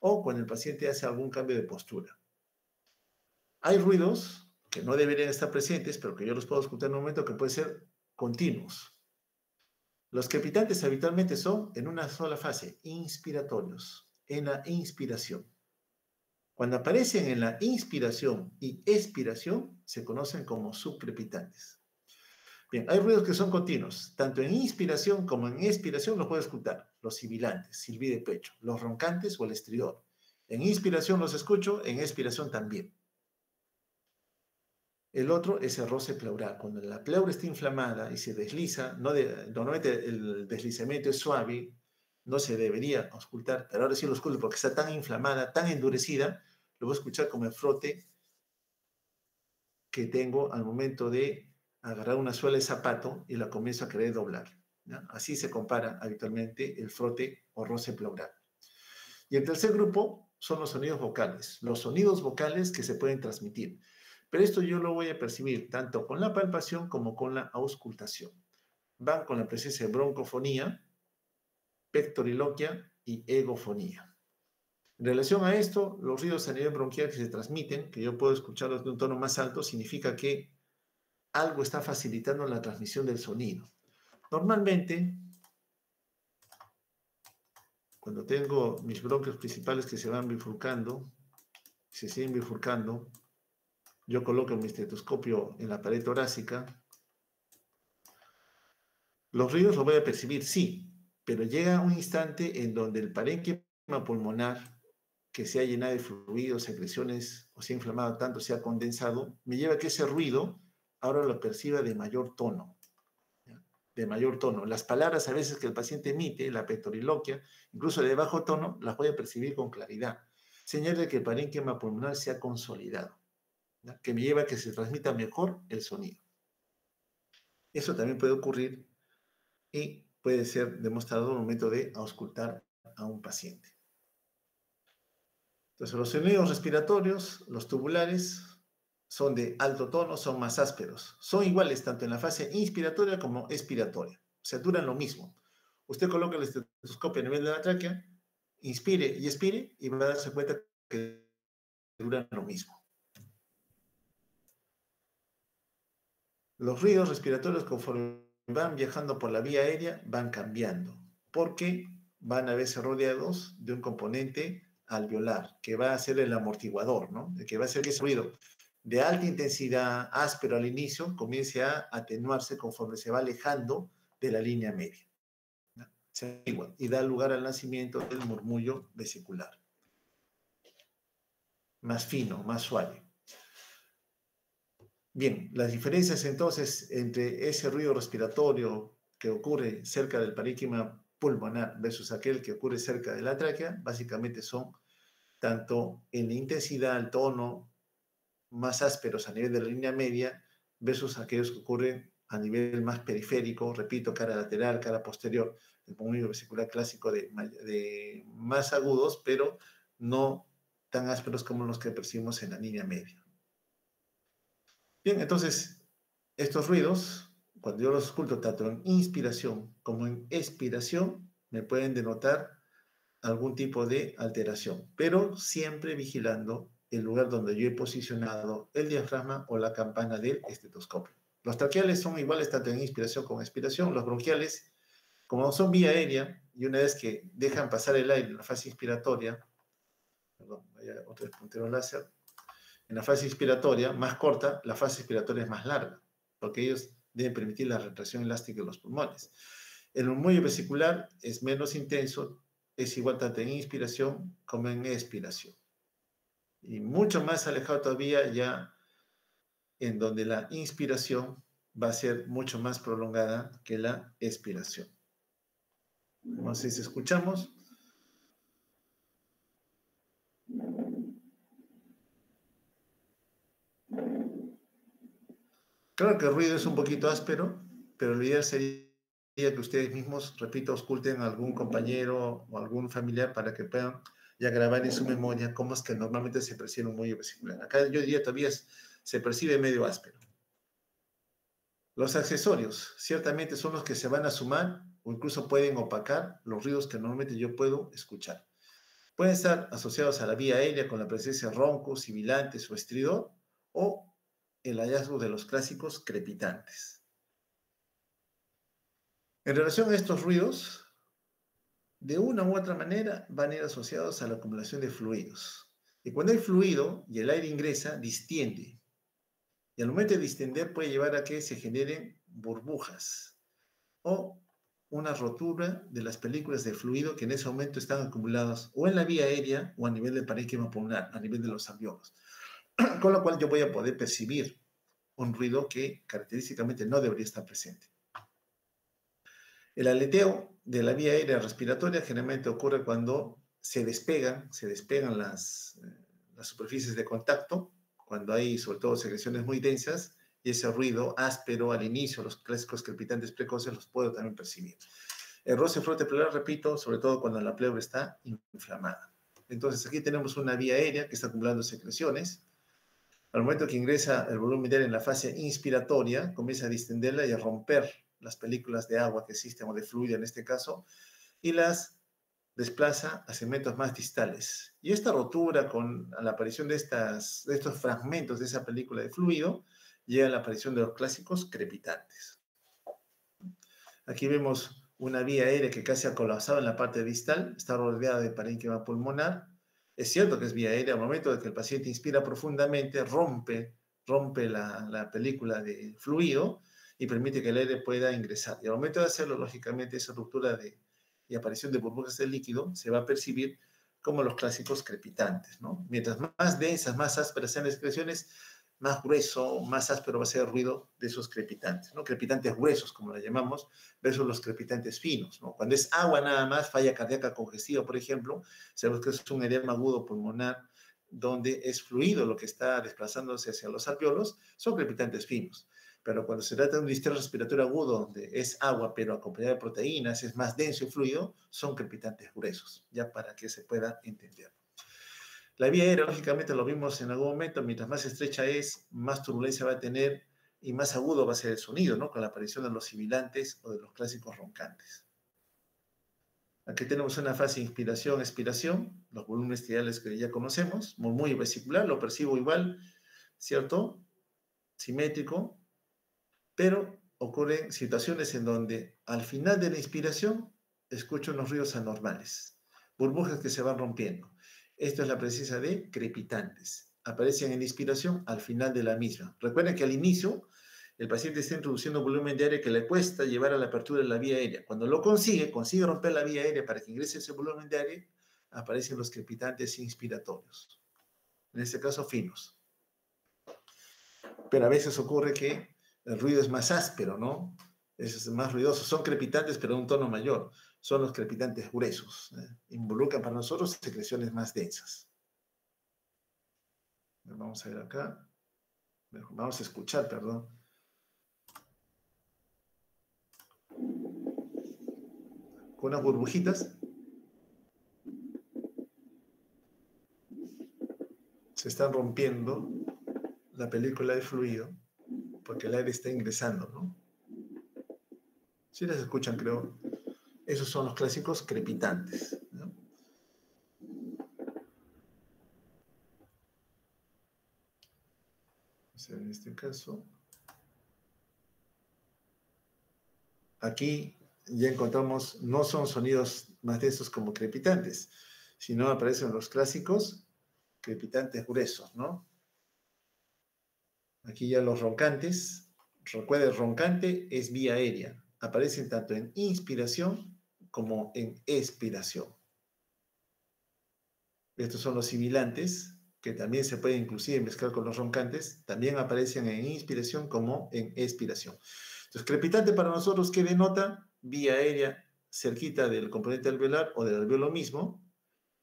o cuando el paciente hace algún cambio de postura. Hay ruidos que no deberían estar presentes, pero que yo los puedo escuchar en un momento que pueden ser continuos. Los crepitantes habitualmente son en una sola fase, inspiratorios, en la inspiración. Cuando aparecen en la inspiración y expiración, se conocen como subcrepitantes. Bien, hay ruidos que son continuos, tanto en inspiración como en expiración los puedo escuchar. Los sibilantes, silbido de pecho, los roncantes o el estridor. En inspiración los escucho, en expiración también. El otro es el roce pleural. Cuando la pleura está inflamada y se desliza, normalmente el deslizamiento es suave, no se debería auscultar, pero ahora sí lo escucho porque está tan inflamada, tan endurecida, lo voy a escuchar como el frote que tengo al momento de agarrar una suela de zapato y la comienzo a querer doblar, ¿ya? Así se compara habitualmente el frote o roce pleural. Y el tercer grupo son los sonidos vocales, los sonidos vocales que se pueden transmitir. Pero esto yo lo voy a percibir tanto con la palpación como con la auscultación. Van con la presencia de broncofonía, pectoriloquia y egofonía. En relación a esto, los ruidos a nivel bronquial que se transmiten, que yo puedo escucharlos de un tono más alto, significa que algo está facilitando la transmisión del sonido. Normalmente, cuando tengo mis bronquios principales que se van bifurcando, se siguen bifurcando, yo coloco mi estetoscopio en la pared torácica. Los ruidos los voy a percibir, sí, pero llega un instante en donde el parénquima pulmonar, que se ha llenado de fluidos, secreciones, o se ha inflamado tanto, se ha condensado, me lleva a que ese ruido ahora lo perciba de mayor tono. ¿Ya? De mayor tono. Las palabras a veces que el paciente emite, la pectoriloquia, incluso de bajo tono, las voy a percibir con claridad. Señal de que el parénquima pulmonar se ha consolidado, ¿ya? Que me lleva a que se transmita mejor el sonido. Eso también puede ocurrir y puede ser demostrado al momento de auscultar a un paciente. Entonces, los sonidos respiratorios, los tubulares, son de alto tono, son más ásperos. Son iguales tanto en la fase inspiratoria como expiratoria. O sea, duran lo mismo. Usted coloca el estetoscopio a nivel de la tráquea, inspire y expire y va a darse cuenta que duran lo mismo. Los ruidos respiratorios, conforme van viajando por la vía aérea, van cambiando, porque van a verse rodeados de un componente alveolar, que va a ser el amortiguador, ¿no? El que va a hacer que ese ruido de alta intensidad, áspero al inicio, comience a atenuarse conforme se va alejando de la línea media, ¿no? Y da lugar al nacimiento del murmullo vesicular, más fino, más suave. Bien, las diferencias entonces entre ese ruido respiratorio que ocurre cerca del parénquima pulmonar versus aquel que ocurre cerca de la tráquea, básicamente son tanto en la intensidad, el tono, más ásperos a nivel de la línea media versus aquellos que ocurren a nivel más periférico, repito, cara lateral, cara posterior, el murmullo vesicular clásico de más agudos, pero no tan ásperos como los que percibimos en la línea media. Bien, entonces, estos ruidos, cuando yo los oculto tanto en inspiración como en expiración, me pueden denotar algún tipo de alteración, pero siempre vigilando el lugar donde yo he posicionado el diafragma o la campana del estetoscopio. Los traqueales son iguales tanto en inspiración como en expiración. Los bronquiales, como son vía aérea, y una vez que dejan pasar el aire en la fase inspiratoria, perdón, vaya otro puntero láser, en la fase inspiratoria, más corta, la fase expiratoria es más larga, porque ellos deben permitir la retracción elástica de los pulmones. El murmullo vesicular es menos intenso, es igual tanto en inspiración como en expiración. Y mucho más alejado todavía ya en donde la inspiración va a ser mucho más prolongada que la expiración. No sé si escuchamos. Claro que el ruido es un poquito áspero, pero lo ideal sería que ustedes mismos, repito, ausculten a algún compañero o algún familiar para que puedan ya grabar en su memoria cómo es que normalmente se percibe un murmullo vesicular. Acá yo diría todavía se percibe medio áspero. Los accesorios ciertamente son los que se van a sumar o incluso pueden opacar los ruidos que normalmente yo puedo escuchar. Pueden estar asociados a la vía aérea con la presencia de roncos, sibilantes o estridor, o el hallazgo de los clásicos crepitantes. En relación a estos ruidos, de una u otra manera van a ir asociados a la acumulación de fluidos. Y cuando hay fluido y el aire ingresa, distiende. Y al momento de distender puede llevar a que se generen burbujas o una rotura de las películas de fluido que en ese momento están acumuladas o en la vía aérea o a nivel del parénquima pulmonar, a nivel de los alvéolos. Con lo cual yo voy a poder percibir un ruido que característicamente no debería estar presente. El aleteo de la vía aérea respiratoria generalmente ocurre cuando se despegan las superficies de contacto, cuando hay sobre todo secreciones muy densas, y ese ruido áspero al inicio, los clásicos crepitantes precoces los puedo también percibir. El roce frote pleural, repito, sobre todo cuando la pleura está inflamada. Entonces aquí tenemos una vía aérea que está acumulando secreciones. Al momento que ingresa el volumen de aire en la fase inspiratoria, comienza a distenderla y a romper las películas de agua que existen, o de fluido en este caso, y las desplaza a segmentos más distales. Y esta rotura con la aparición de estos fragmentos de esa película de fluido, llega a la aparición de los clásicos crepitantes. Aquí vemos una vía aérea que casi ha colapsado en la parte distal, está rodeada de parénquima pulmonar. Es cierto que es vía aérea, al momento de que el paciente inspira profundamente, rompe la película de fluido y permite que el aire pueda ingresar. Y al momento de hacerlo, lógicamente, esa ruptura y aparición de burbujas de líquido se va a percibir como los clásicos crepitantes, ¿no? Mientras más densas, más ásperas sean las excreciones, más grueso, más áspero va a ser el ruido de esos crepitantes, ¿no? Crepitantes gruesos, como lo llamamos, versus los crepitantes finos, ¿no? Cuando es agua nada más, falla cardíaca congestiva, por ejemplo, sabemos que es un edema agudo pulmonar donde es fluido lo que está desplazándose hacia los alveolos, son crepitantes finos. Pero cuando se trata de un distrés respiratorio agudo, donde es agua pero acompañada de proteínas, es más denso y fluido, son crepitantes gruesos, ya para que se pueda entender. La vía aérea, lógicamente, lo vimos en algún momento, mientras más estrecha es, más turbulencia va a tener y más agudo va a ser el sonido, ¿no? Con la aparición de los sibilantes o de los clásicos roncantes. Aquí tenemos una fase de inspiración-expiración, los volúmenes tibiales que ya conocemos, murmullo vesicular, lo percibo igual, ¿cierto? Simétrico, pero ocurren situaciones en donde al final de la inspiración escucho unos ruidos anormales, burbujas que se van rompiendo. Esto es la presencia de crepitantes. Aparecen en inspiración al final de la misma. Recuerden que al inicio el paciente está introduciendo un volumen de aire que le cuesta llevar a la apertura de la vía aérea. Cuando lo consigue romper la vía aérea para que ingrese ese volumen de aire, aparecen los crepitantes inspiratorios. En este caso, finos. Pero a veces ocurre que el ruido es más áspero, ¿no? Es más ruidoso. Son crepitantes, pero de un tono mayor. Son los crepitantes gruesos. Involucran para nosotros secreciones más densas. Vamos a ver acá. Vamos a escuchar, perdón. Con unas burbujitas. Se están rompiendo la película de fluido porque el aire está ingresando, ¿no? Si las escuchan, creo. Esos son los clásicos crepitantes, ¿no? O sea, en este caso, aquí ya encontramos, no son sonidos más densos como crepitantes, sino aparecen los clásicos crepitantes gruesos, ¿no? Aquí ya los roncantes, recuerda, el roncante es vía aérea, aparecen tanto en inspiración como en expiración. Estos son los sibilantes, que también se pueden inclusive mezclar con los roncantes, también aparecen en inspiración como en expiración. Entonces, crepitante para nosotros, ¿qué denota? Vía aérea cerquita del componente alveolar o del alveolo mismo,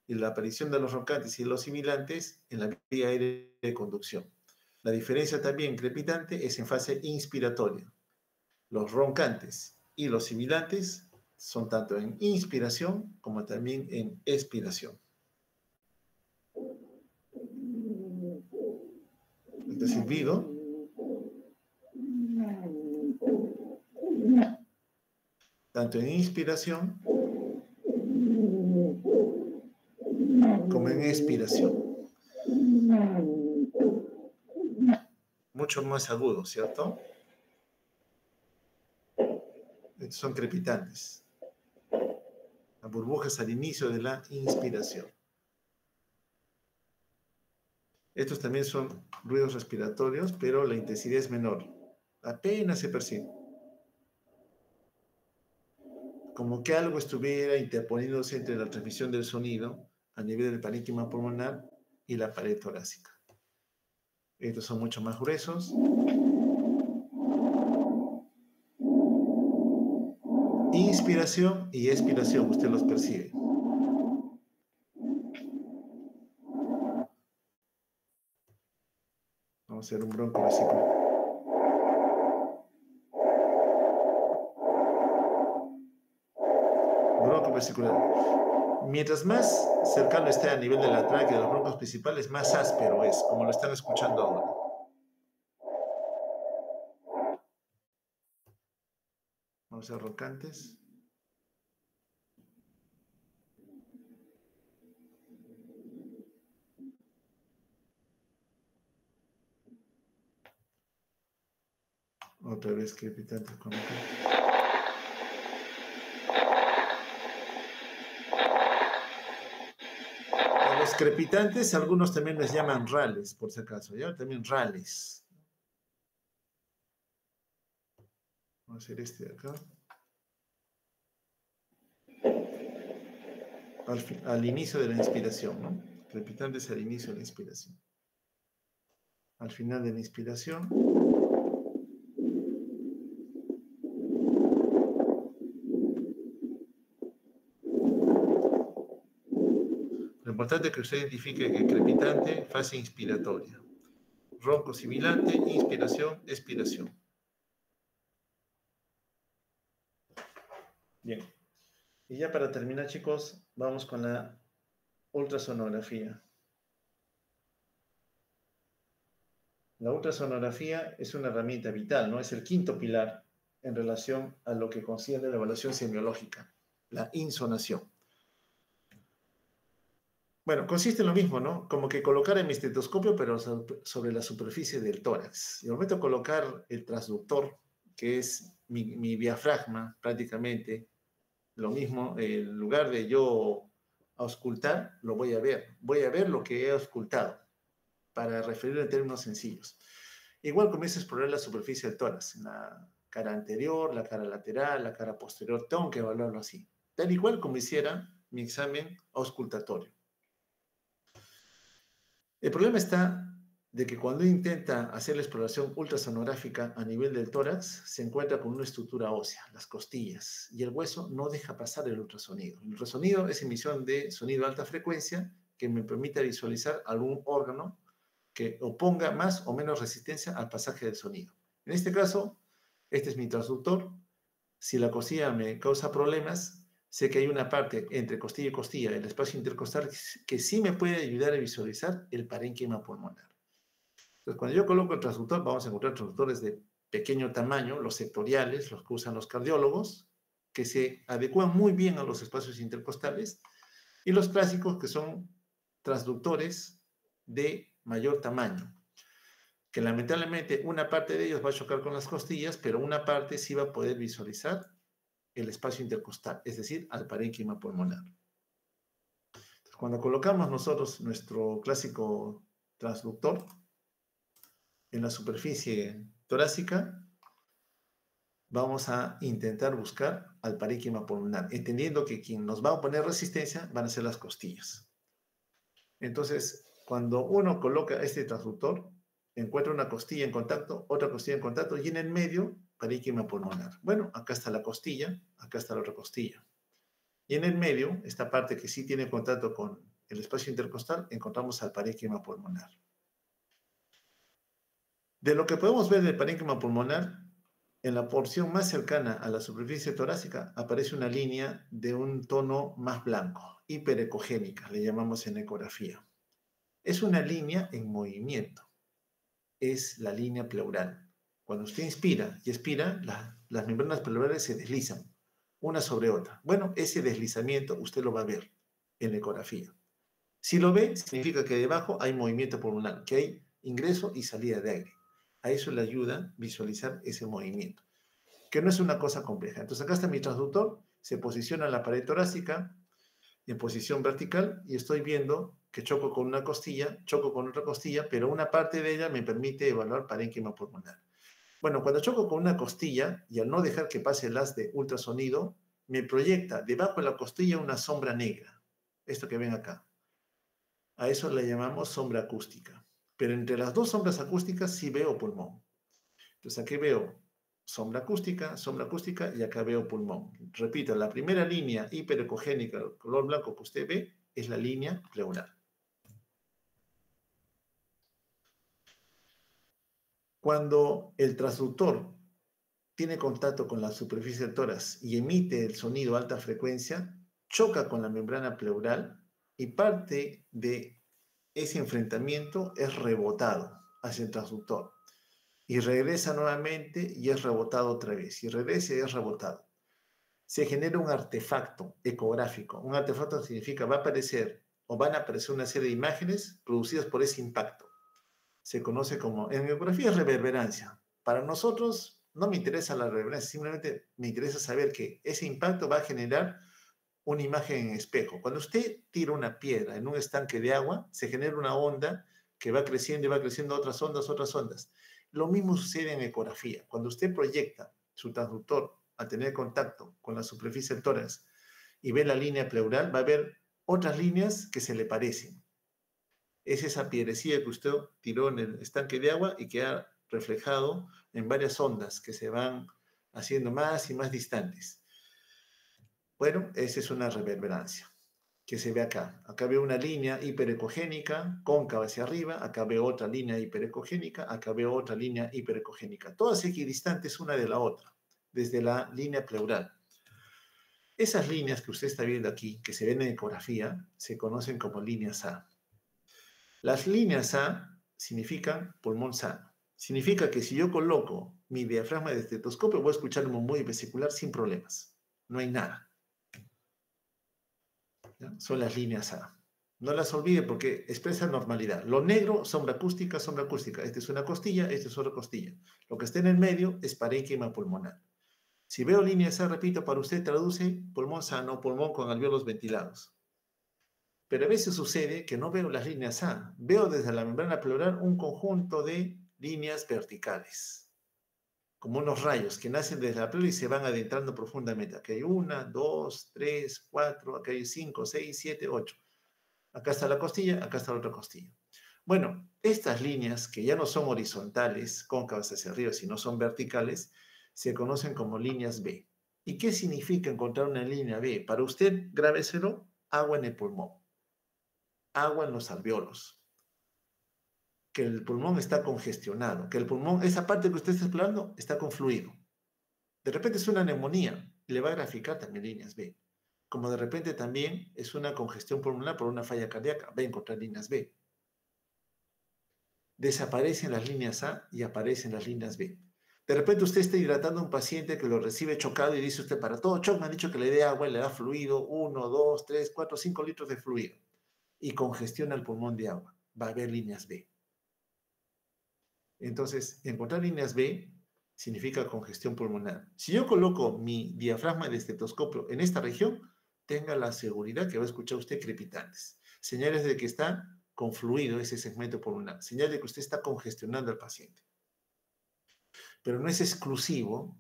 y la aparición de los roncantes y los sibilantes en la vía aérea de conducción. La diferencia también crepitante es en fase inspiratoria. Los roncantes y los sibilantes son tanto en inspiración como también en expiración. Este silbido tanto en inspiración como en expiración. Mucho más agudo, ¿cierto? Estos son crepitantes. Las burbujas al inicio de la inspiración. Estos también son ruidos respiratorios, pero la intensidad es menor. Apenas se percibe. Como que algo estuviera interponiéndose entre la transmisión del sonido a nivel del parénquima pulmonar y la pared torácica. Estos son mucho más gruesos. Inspiración y expiración, usted los percibe. Vamos a hacer un broncovesicular. Broncovesicular. Mientras más cercano esté a nivel de la tráquea de los broncos principales, más áspero es, como lo están escuchando ahora. Vamos a hacer roncantes. Otra vez crepitantes con a los crepitantes, algunos también les llaman rales, por si acaso, ¿ya? También rales. Vamos a hacer este de acá. Al inicio de la inspiración, ¿no? Crepitantes al inicio de la inspiración. Al final de la inspiración. Lo importante es que usted identifique que crepitante, fase inspiratoria. Ronco sibilante, inspiración, expiración. Bien. Y ya para terminar, chicos, vamos con la ultrasonografía. La ultrasonografía es una herramienta vital, ¿no? Es el quinto pilar en relación a lo que concierne la evaluación semiológica, la insonación. Bueno, consiste en lo mismo, ¿no? Como que colocar el estetoscopio, pero sobre la superficie del tórax. Y al momento de colocar el transductor, que es mi diafragma prácticamente, lo mismo, en lugar de yo auscultar, lo voy a ver. Voy a ver lo que he auscultado, para referirlo en términos sencillos. Igual comienzo a explorar la superficie del tórax, la cara anterior, la cara lateral, la cara posterior, tengo que evaluarlo así, tal y cual como hiciera mi examen auscultatorio. El problema está de que cuando intenta hacer la exploración ultrasonográfica a nivel del tórax, se encuentra con una estructura ósea, las costillas, y el hueso no deja pasar el ultrasonido. El ultrasonido es emisión de sonido de alta frecuencia que me permite visualizar algún órgano que oponga más o menos resistencia al pasaje del sonido. En este caso, este es mi transductor. Si la costilla me causa problemas, sé que hay una parte entre costilla y costilla, el espacio intercostal, que sí me puede ayudar a visualizar el parénquima pulmonar. Entonces, cuando yo coloco el transductor, vamos a encontrar transductores de pequeño tamaño, los sectoriales, los que usan los cardiólogos, que se adecuan muy bien a los espacios intercostales, y los clásicos, que son transductores de mayor tamaño, que lamentablemente una parte de ellos va a chocar con las costillas, pero una parte sí va a poder visualizar el espacio intercostal, es decir, al parénquima pulmonar. Entonces, cuando colocamos nosotros nuestro clásico transductor en la superficie torácica, vamos a intentar buscar al parénquima pulmonar, entendiendo que quien nos va a poner resistencia van a ser las costillas. Entonces, cuando uno coloca este transductor, encuentra una costilla en contacto, otra costilla en contacto, y en el medio, parénquima pulmonar. Bueno, acá está la costilla, acá está la otra costilla. Y en el medio, esta parte que sí tiene contacto con el espacio intercostal, encontramos al parénquima pulmonar. De lo que podemos ver del parénquima pulmonar, en la porción más cercana a la superficie torácica aparece una línea de un tono más blanco, hiperecogénica, le llamamos en ecografía. Es una línea en movimiento. Es la línea pleural. Cuando usted inspira y expira, las membranas pleurales se deslizan una sobre otra. Bueno, ese deslizamiento usted lo va a ver en la ecografía. Si lo ve, significa que debajo hay movimiento pulmonar, que hay ingreso y salida de aire. A eso le ayuda visualizar ese movimiento, que no es una cosa compleja. Entonces acá está mi transductor, se posiciona en la pared torácica en posición vertical y estoy viendo que choco con una costilla, choco con otra costilla, pero una parte de ella me permite evaluar parénquima pulmonar. Bueno, cuando choco con una costilla y al no dejar que pase el haz de ultrasonido, me proyecta debajo de la costilla una sombra negra. Esto que ven acá. A eso le llamamos sombra acústica. Pero entre las dos sombras acústicas sí veo pulmón. Entonces aquí veo sombra acústica, y acá veo pulmón. Repito, la primera línea hiperecogénica, el color blanco que usted ve, es la línea pleural. Cuando el transductor tiene contacto con la superficie del tórax y emite el sonido a alta frecuencia, choca con la membrana pleural y parte de ese enfrentamiento es rebotado hacia el transductor. Y regresa nuevamente y es rebotado otra vez. Y regresa y es rebotado. Se genera un artefacto ecográfico. Un artefacto significa va a aparecer o van a aparecer una serie de imágenes producidas por ese impacto. Se conoce como, en ecografía es reverberancia. Para nosotros no me interesa la reverberancia, simplemente me interesa saber que ese impacto va a generar una imagen en espejo. Cuando usted tira una piedra en un estanque de agua, se genera una onda que va creciendo y va creciendo otras ondas, otras ondas. Lo mismo sucede en ecografía. Cuando usted proyecta su transductor a tener contacto con la superficie del tórax y ve la línea pleural, va a ver otras líneas que se le parecen. Es esa piedrecilla que usted tiró en el estanque de agua y que ha reflejado en varias ondas que se van haciendo más y más distantes. Bueno, esa es una reverberancia que se ve acá. Acá veo una línea hiperecogénica, cóncava hacia arriba, acá veo otra línea hiperecogénica, acá veo otra línea hiperecogénica. Todas equidistantes una de la otra, desde la línea pleural. Esas líneas que usted está viendo aquí, que se ven en ecografía, se conocen como líneas A. Las líneas A significan pulmón sano. Significa que si yo coloco mi diafragma de estetoscopio, voy a escuchar un murmullo vesicular sin problemas. No hay nada. ¿Ya? Son las líneas A. No las olvide porque expresa normalidad. Lo negro, sombra acústica, sombra acústica. Esta es una costilla, esta es otra costilla. Lo que está en el medio es parénquima pulmonar. Si veo líneas A, repito, para usted traduce pulmón sano, pulmón con alvéolos ventilados. Pero a veces sucede que no veo las líneas A. Veo desde la membrana pleural un conjunto de líneas verticales, como unos rayos que nacen desde la pleura y se van adentrando profundamente. Aquí hay 1, 2, 3, 4, acá hay 5, 6, 7, 8. Acá está la costilla, acá está la otra costilla. Bueno, estas líneas que ya no son horizontales, cóncavas hacia arriba, sino son verticales, se conocen como líneas B. ¿Y qué significa encontrar una línea B? Para usted, grábeselo, agua en el pulmón, agua en los alvéolos, que el pulmón está congestionado, que el pulmón, esa parte que usted está explorando, está con fluido. De repente es una neumonía, y le va a graficar también líneas B. Como de repente también es una congestión pulmonar por una falla cardíaca, va a encontrar líneas B. Desaparecen las líneas A y aparecen las líneas B. De repente usted está hidratando a un paciente que lo recibe chocado y dice usted, para todo shock me han dicho que le dé agua y le da fluido, 1, 2, 3, 4, 5 litros de fluido, y congestiona el pulmón de agua. Va a haber líneas B. Entonces, encontrar líneas B significa congestión pulmonar. Si yo coloco mi diafragma de estetoscopio en esta región, tenga la seguridad que va a escuchar usted crepitantes. Señales de que está con fluido ese segmento pulmonar. Señales de que usted está congestionando al paciente. Pero no es exclusivo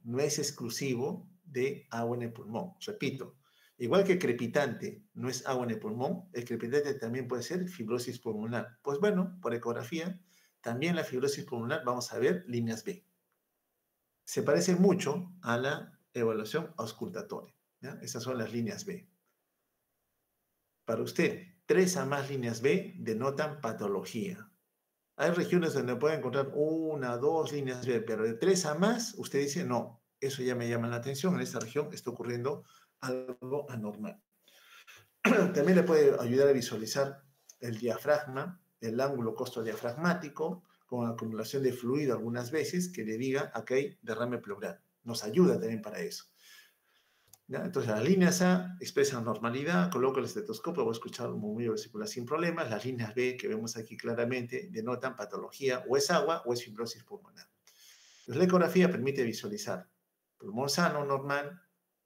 de agua en el pulmón. Repito, igual que crepitante no es agua en el pulmón, el crepitante también puede ser fibrosis pulmonar. Pues bueno, por ecografía, también la fibrosis pulmonar vamos a ver líneas B. Se parece mucho a la evaluación auscultatoria. ¿Ya? Esas son las líneas B. Para usted, 3 a más líneas B denotan patología. Hay regiones donde puede encontrar 1, 2 líneas B, pero de 3 a más, usted dice, no, eso ya me llama la atención, en esta región está ocurriendo algo anormal. También le puede ayudar a visualizar el diafragma, el ángulo costodiafragmático, con acumulación de fluido algunas veces, que le diga, aquí hay derrame pleural. Nos ayuda también para eso. ¿Ya? Entonces, las líneas A expresan normalidad, coloco el estetoscopio, voy a escuchar un murmullo vesicular sin problemas. Las líneas B, que vemos aquí claramente, denotan patología, o es agua o es fibrosis pulmonar. Entonces, la ecografía permite visualizar pulmón sano, normal,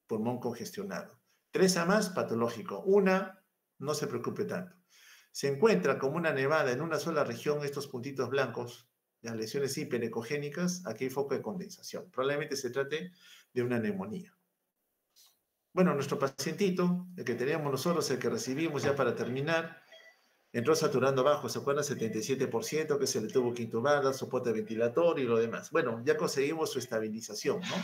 pulmón congestionado. 3 a más, patológico. 1, no se preocupe tanto. Se encuentra como una nevada en una sola región estos puntitos blancos, las lesiones hiperecogénicas, aquí hay foco de condensación. Probablemente se trate de una neumonía. Bueno, nuestro pacientito, el que teníamos nosotros, el que recibimos ya para terminar, Entró saturando bajo, ¿se acuerdan? 77%, que se le tuvo que intubar, dar soporte ventilatorio y lo demás. Bueno, ya conseguimos su estabilización, ¿no?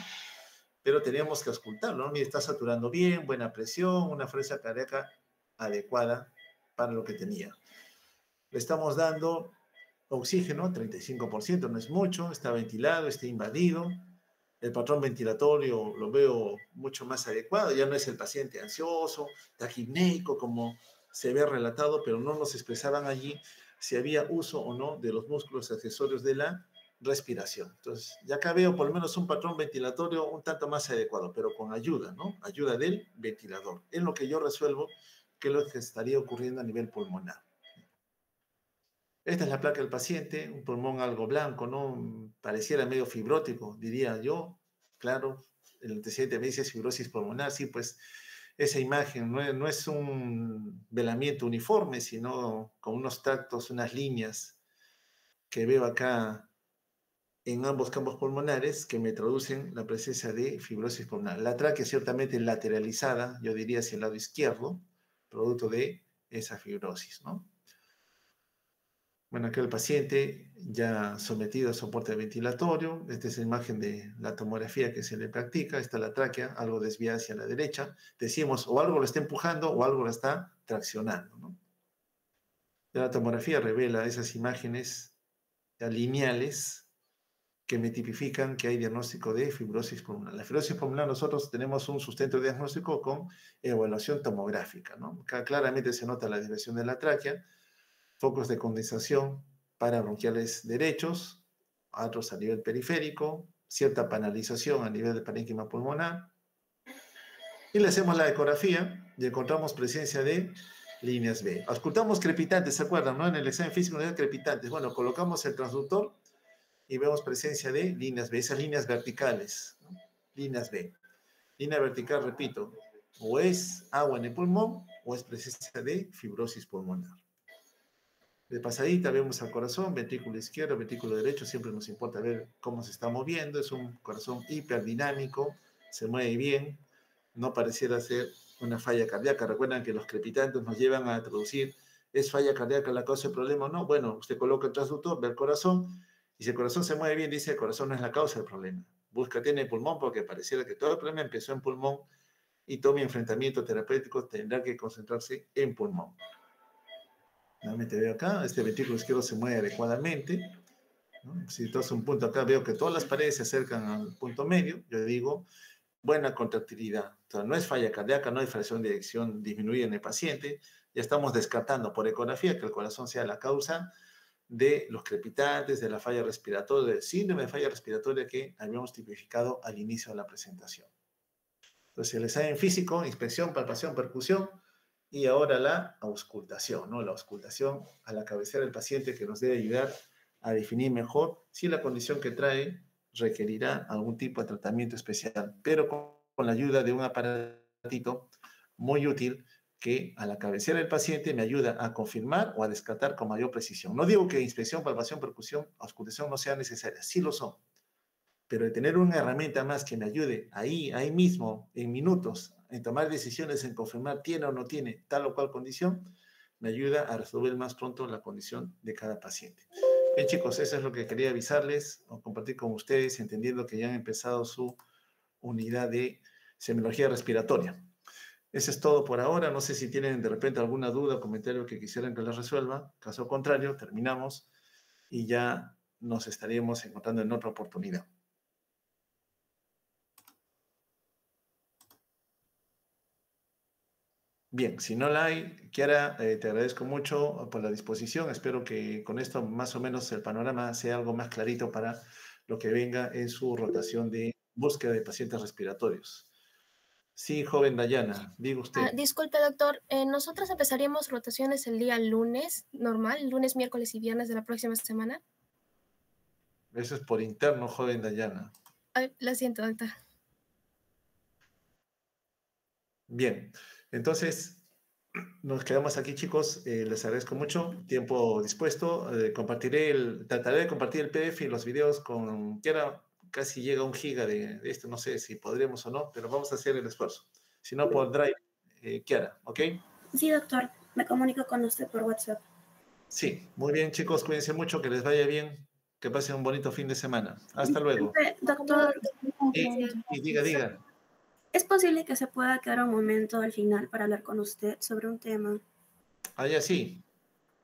Pero teníamos que auscultarlo, ¿no? Mire, está saturando bien, buena presión, una frecuencia cardíaca adecuada para lo que tenía. Le estamos dando oxígeno, 35%, no es mucho, está ventilado, está invadido. El patrón ventilatorio lo veo mucho más adecuado, ya no es el paciente ansioso, taquipneico, como se ve relatado, pero no nos expresaban allí si había uso o no de los músculos accesorios de la respiración. Entonces, ya acá veo por lo menos un patrón ventilatorio un tanto más adecuado, pero con ayuda, ¿no? Ayuda del ventilador. Es lo que yo resuelvo, qué es lo que estaría ocurriendo a nivel pulmonar. Esta es la placa del paciente, un pulmón algo blanco, ¿no? Pareciera medio fibrótico, diría yo. Claro, el antecedente me dice fibrosis pulmonar, sí, pues esa imagen no es un velamiento uniforme, sino con unos tractos, unas líneas que veo acá en ambos campos pulmonares que me traducen la presencia de fibrosis pulmonar. La tráquea ciertamente lateralizada, yo diría hacia el lado izquierdo, producto de esa fibrosis, ¿no? Bueno, acá el paciente ya sometido a soporte ventilatorio. Esta es la imagen de la tomografía que se le practica. Está la tráquea, algo desviada hacia la derecha. Decimos, o algo lo está empujando o algo lo está traccionando, ¿no? La tomografía revela esas imágenes lineales que me tipifican que hay diagnóstico de fibrosis pulmonar. La fibrosis pulmonar nosotros tenemos un sustento diagnóstico con evaluación tomográfica, ¿no? Acá claramente se nota la desviación de la tráquea, focos de condensación parabronquiales derechos, otros a nivel periférico, cierta panalización a nivel de parénquima pulmonar. Y le hacemos la ecografía y encontramos presencia de líneas B. Auscultamos crepitantes, ¿se acuerdan? ¿No? En el examen físico de crepitantes. Bueno, colocamos el transductor y vemos presencia de líneas B, esas líneas verticales, ¿no? Líneas B. Línea vertical, repito, o es agua en el pulmón o es presencia de fibrosis pulmonar. De pasadita vemos al corazón, ventrículo izquierdo, ventrículo derecho, siempre nos importa ver cómo se está moviendo, es un corazón hiperdinámico, se mueve bien, no pareciera ser una falla cardíaca. Recuerdan que los crepitantes nos llevan a traducir, ¿es falla cardíaca la causa del problema o no? Bueno, usted coloca el transductor, ve el corazón, y si el corazón se mueve bien, dice el corazón no es la causa del problema. Búscate en el pulmón porque pareciera que todo el problema empezó en pulmón y todo mi enfrentamiento terapéutico tendrá que concentrarse en pulmón. Nuevamente veo acá, este ventrículo izquierdo se mueve adecuadamente, ¿no? Si entonces un punto acá veo que todas las paredes se acercan al punto medio, yo digo buena contractilidad. Entonces, no es falla cardíaca, no hay fracción de eyección disminuida en el paciente, ya estamos descartando por ecografía que el corazón sea la causa de los crepitantes, de la falla respiratoria, del síndrome de falla respiratoria que habíamos tipificado al inicio de la presentación. Entonces, el examen físico, inspección, palpación, percusión, y ahora la auscultación, ¿no? La auscultación a la cabecera del paciente que nos debe ayudar a definir mejor si la condición que trae requerirá algún tipo de tratamiento especial, pero con la ayuda de un aparatito muy útil que a la cabecera del paciente me ayuda a confirmar o a descartar con mayor precisión. No digo que inspección, palpación, percusión, auscultación no sean necesarias, sí lo son, pero de tener una herramienta más que me ayude ahí mismo, en minutos, en tomar decisiones, en confirmar tiene o no tiene tal o cual condición, me ayuda a resolver más pronto la condición de cada paciente. Bien, chicos, eso es lo que quería avisarles o compartir con ustedes, entendiendo que ya han empezado su unidad de semiología respiratoria. Eso es todo por ahora. No sé si tienen de repente alguna duda o comentario que quisieran que les resuelva. Caso contrario, terminamos y ya nos estaríamos encontrando en otra oportunidad. Bien, si no la hay, Kiara, te agradezco mucho por la disposición. Espero que con esto más o menos el panorama sea algo más clarito para lo que venga en su rotación de búsqueda de pacientes respiratorios. Sí, joven Dayana, diga usted. Disculpe, doctor. Nosotros empezaríamos rotaciones el día lunes, normal, lunes, miércoles y viernes de la próxima semana. Eso es por interno, joven Dayana. Ay, lo siento, doctor. Bien, entonces nos quedamos aquí, chicos. Les agradezco mucho. Tiempo dispuesto. Trataré de compartir el PDF y los videos con Kiara. Casi llega a 1 giga de esto. No sé si podremos o no, pero vamos a hacer el esfuerzo. Si no, por Drive, Kiara, ¿ok? Sí, doctor. me comunico con usted por WhatsApp. Sí, muy bien, chicos, cuídense mucho, que les vaya bien, que pasen un bonito fin de semana. Hasta luego. Doctor, Y diga. ¿es posible que se pueda quedar un momento al final para hablar con usted sobre un tema? Ah, ya sí.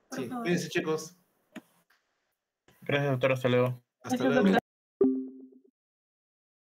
Por Sí, favor. cuídense, chicos. Gracias, doctor. Hasta luego. Hasta luego.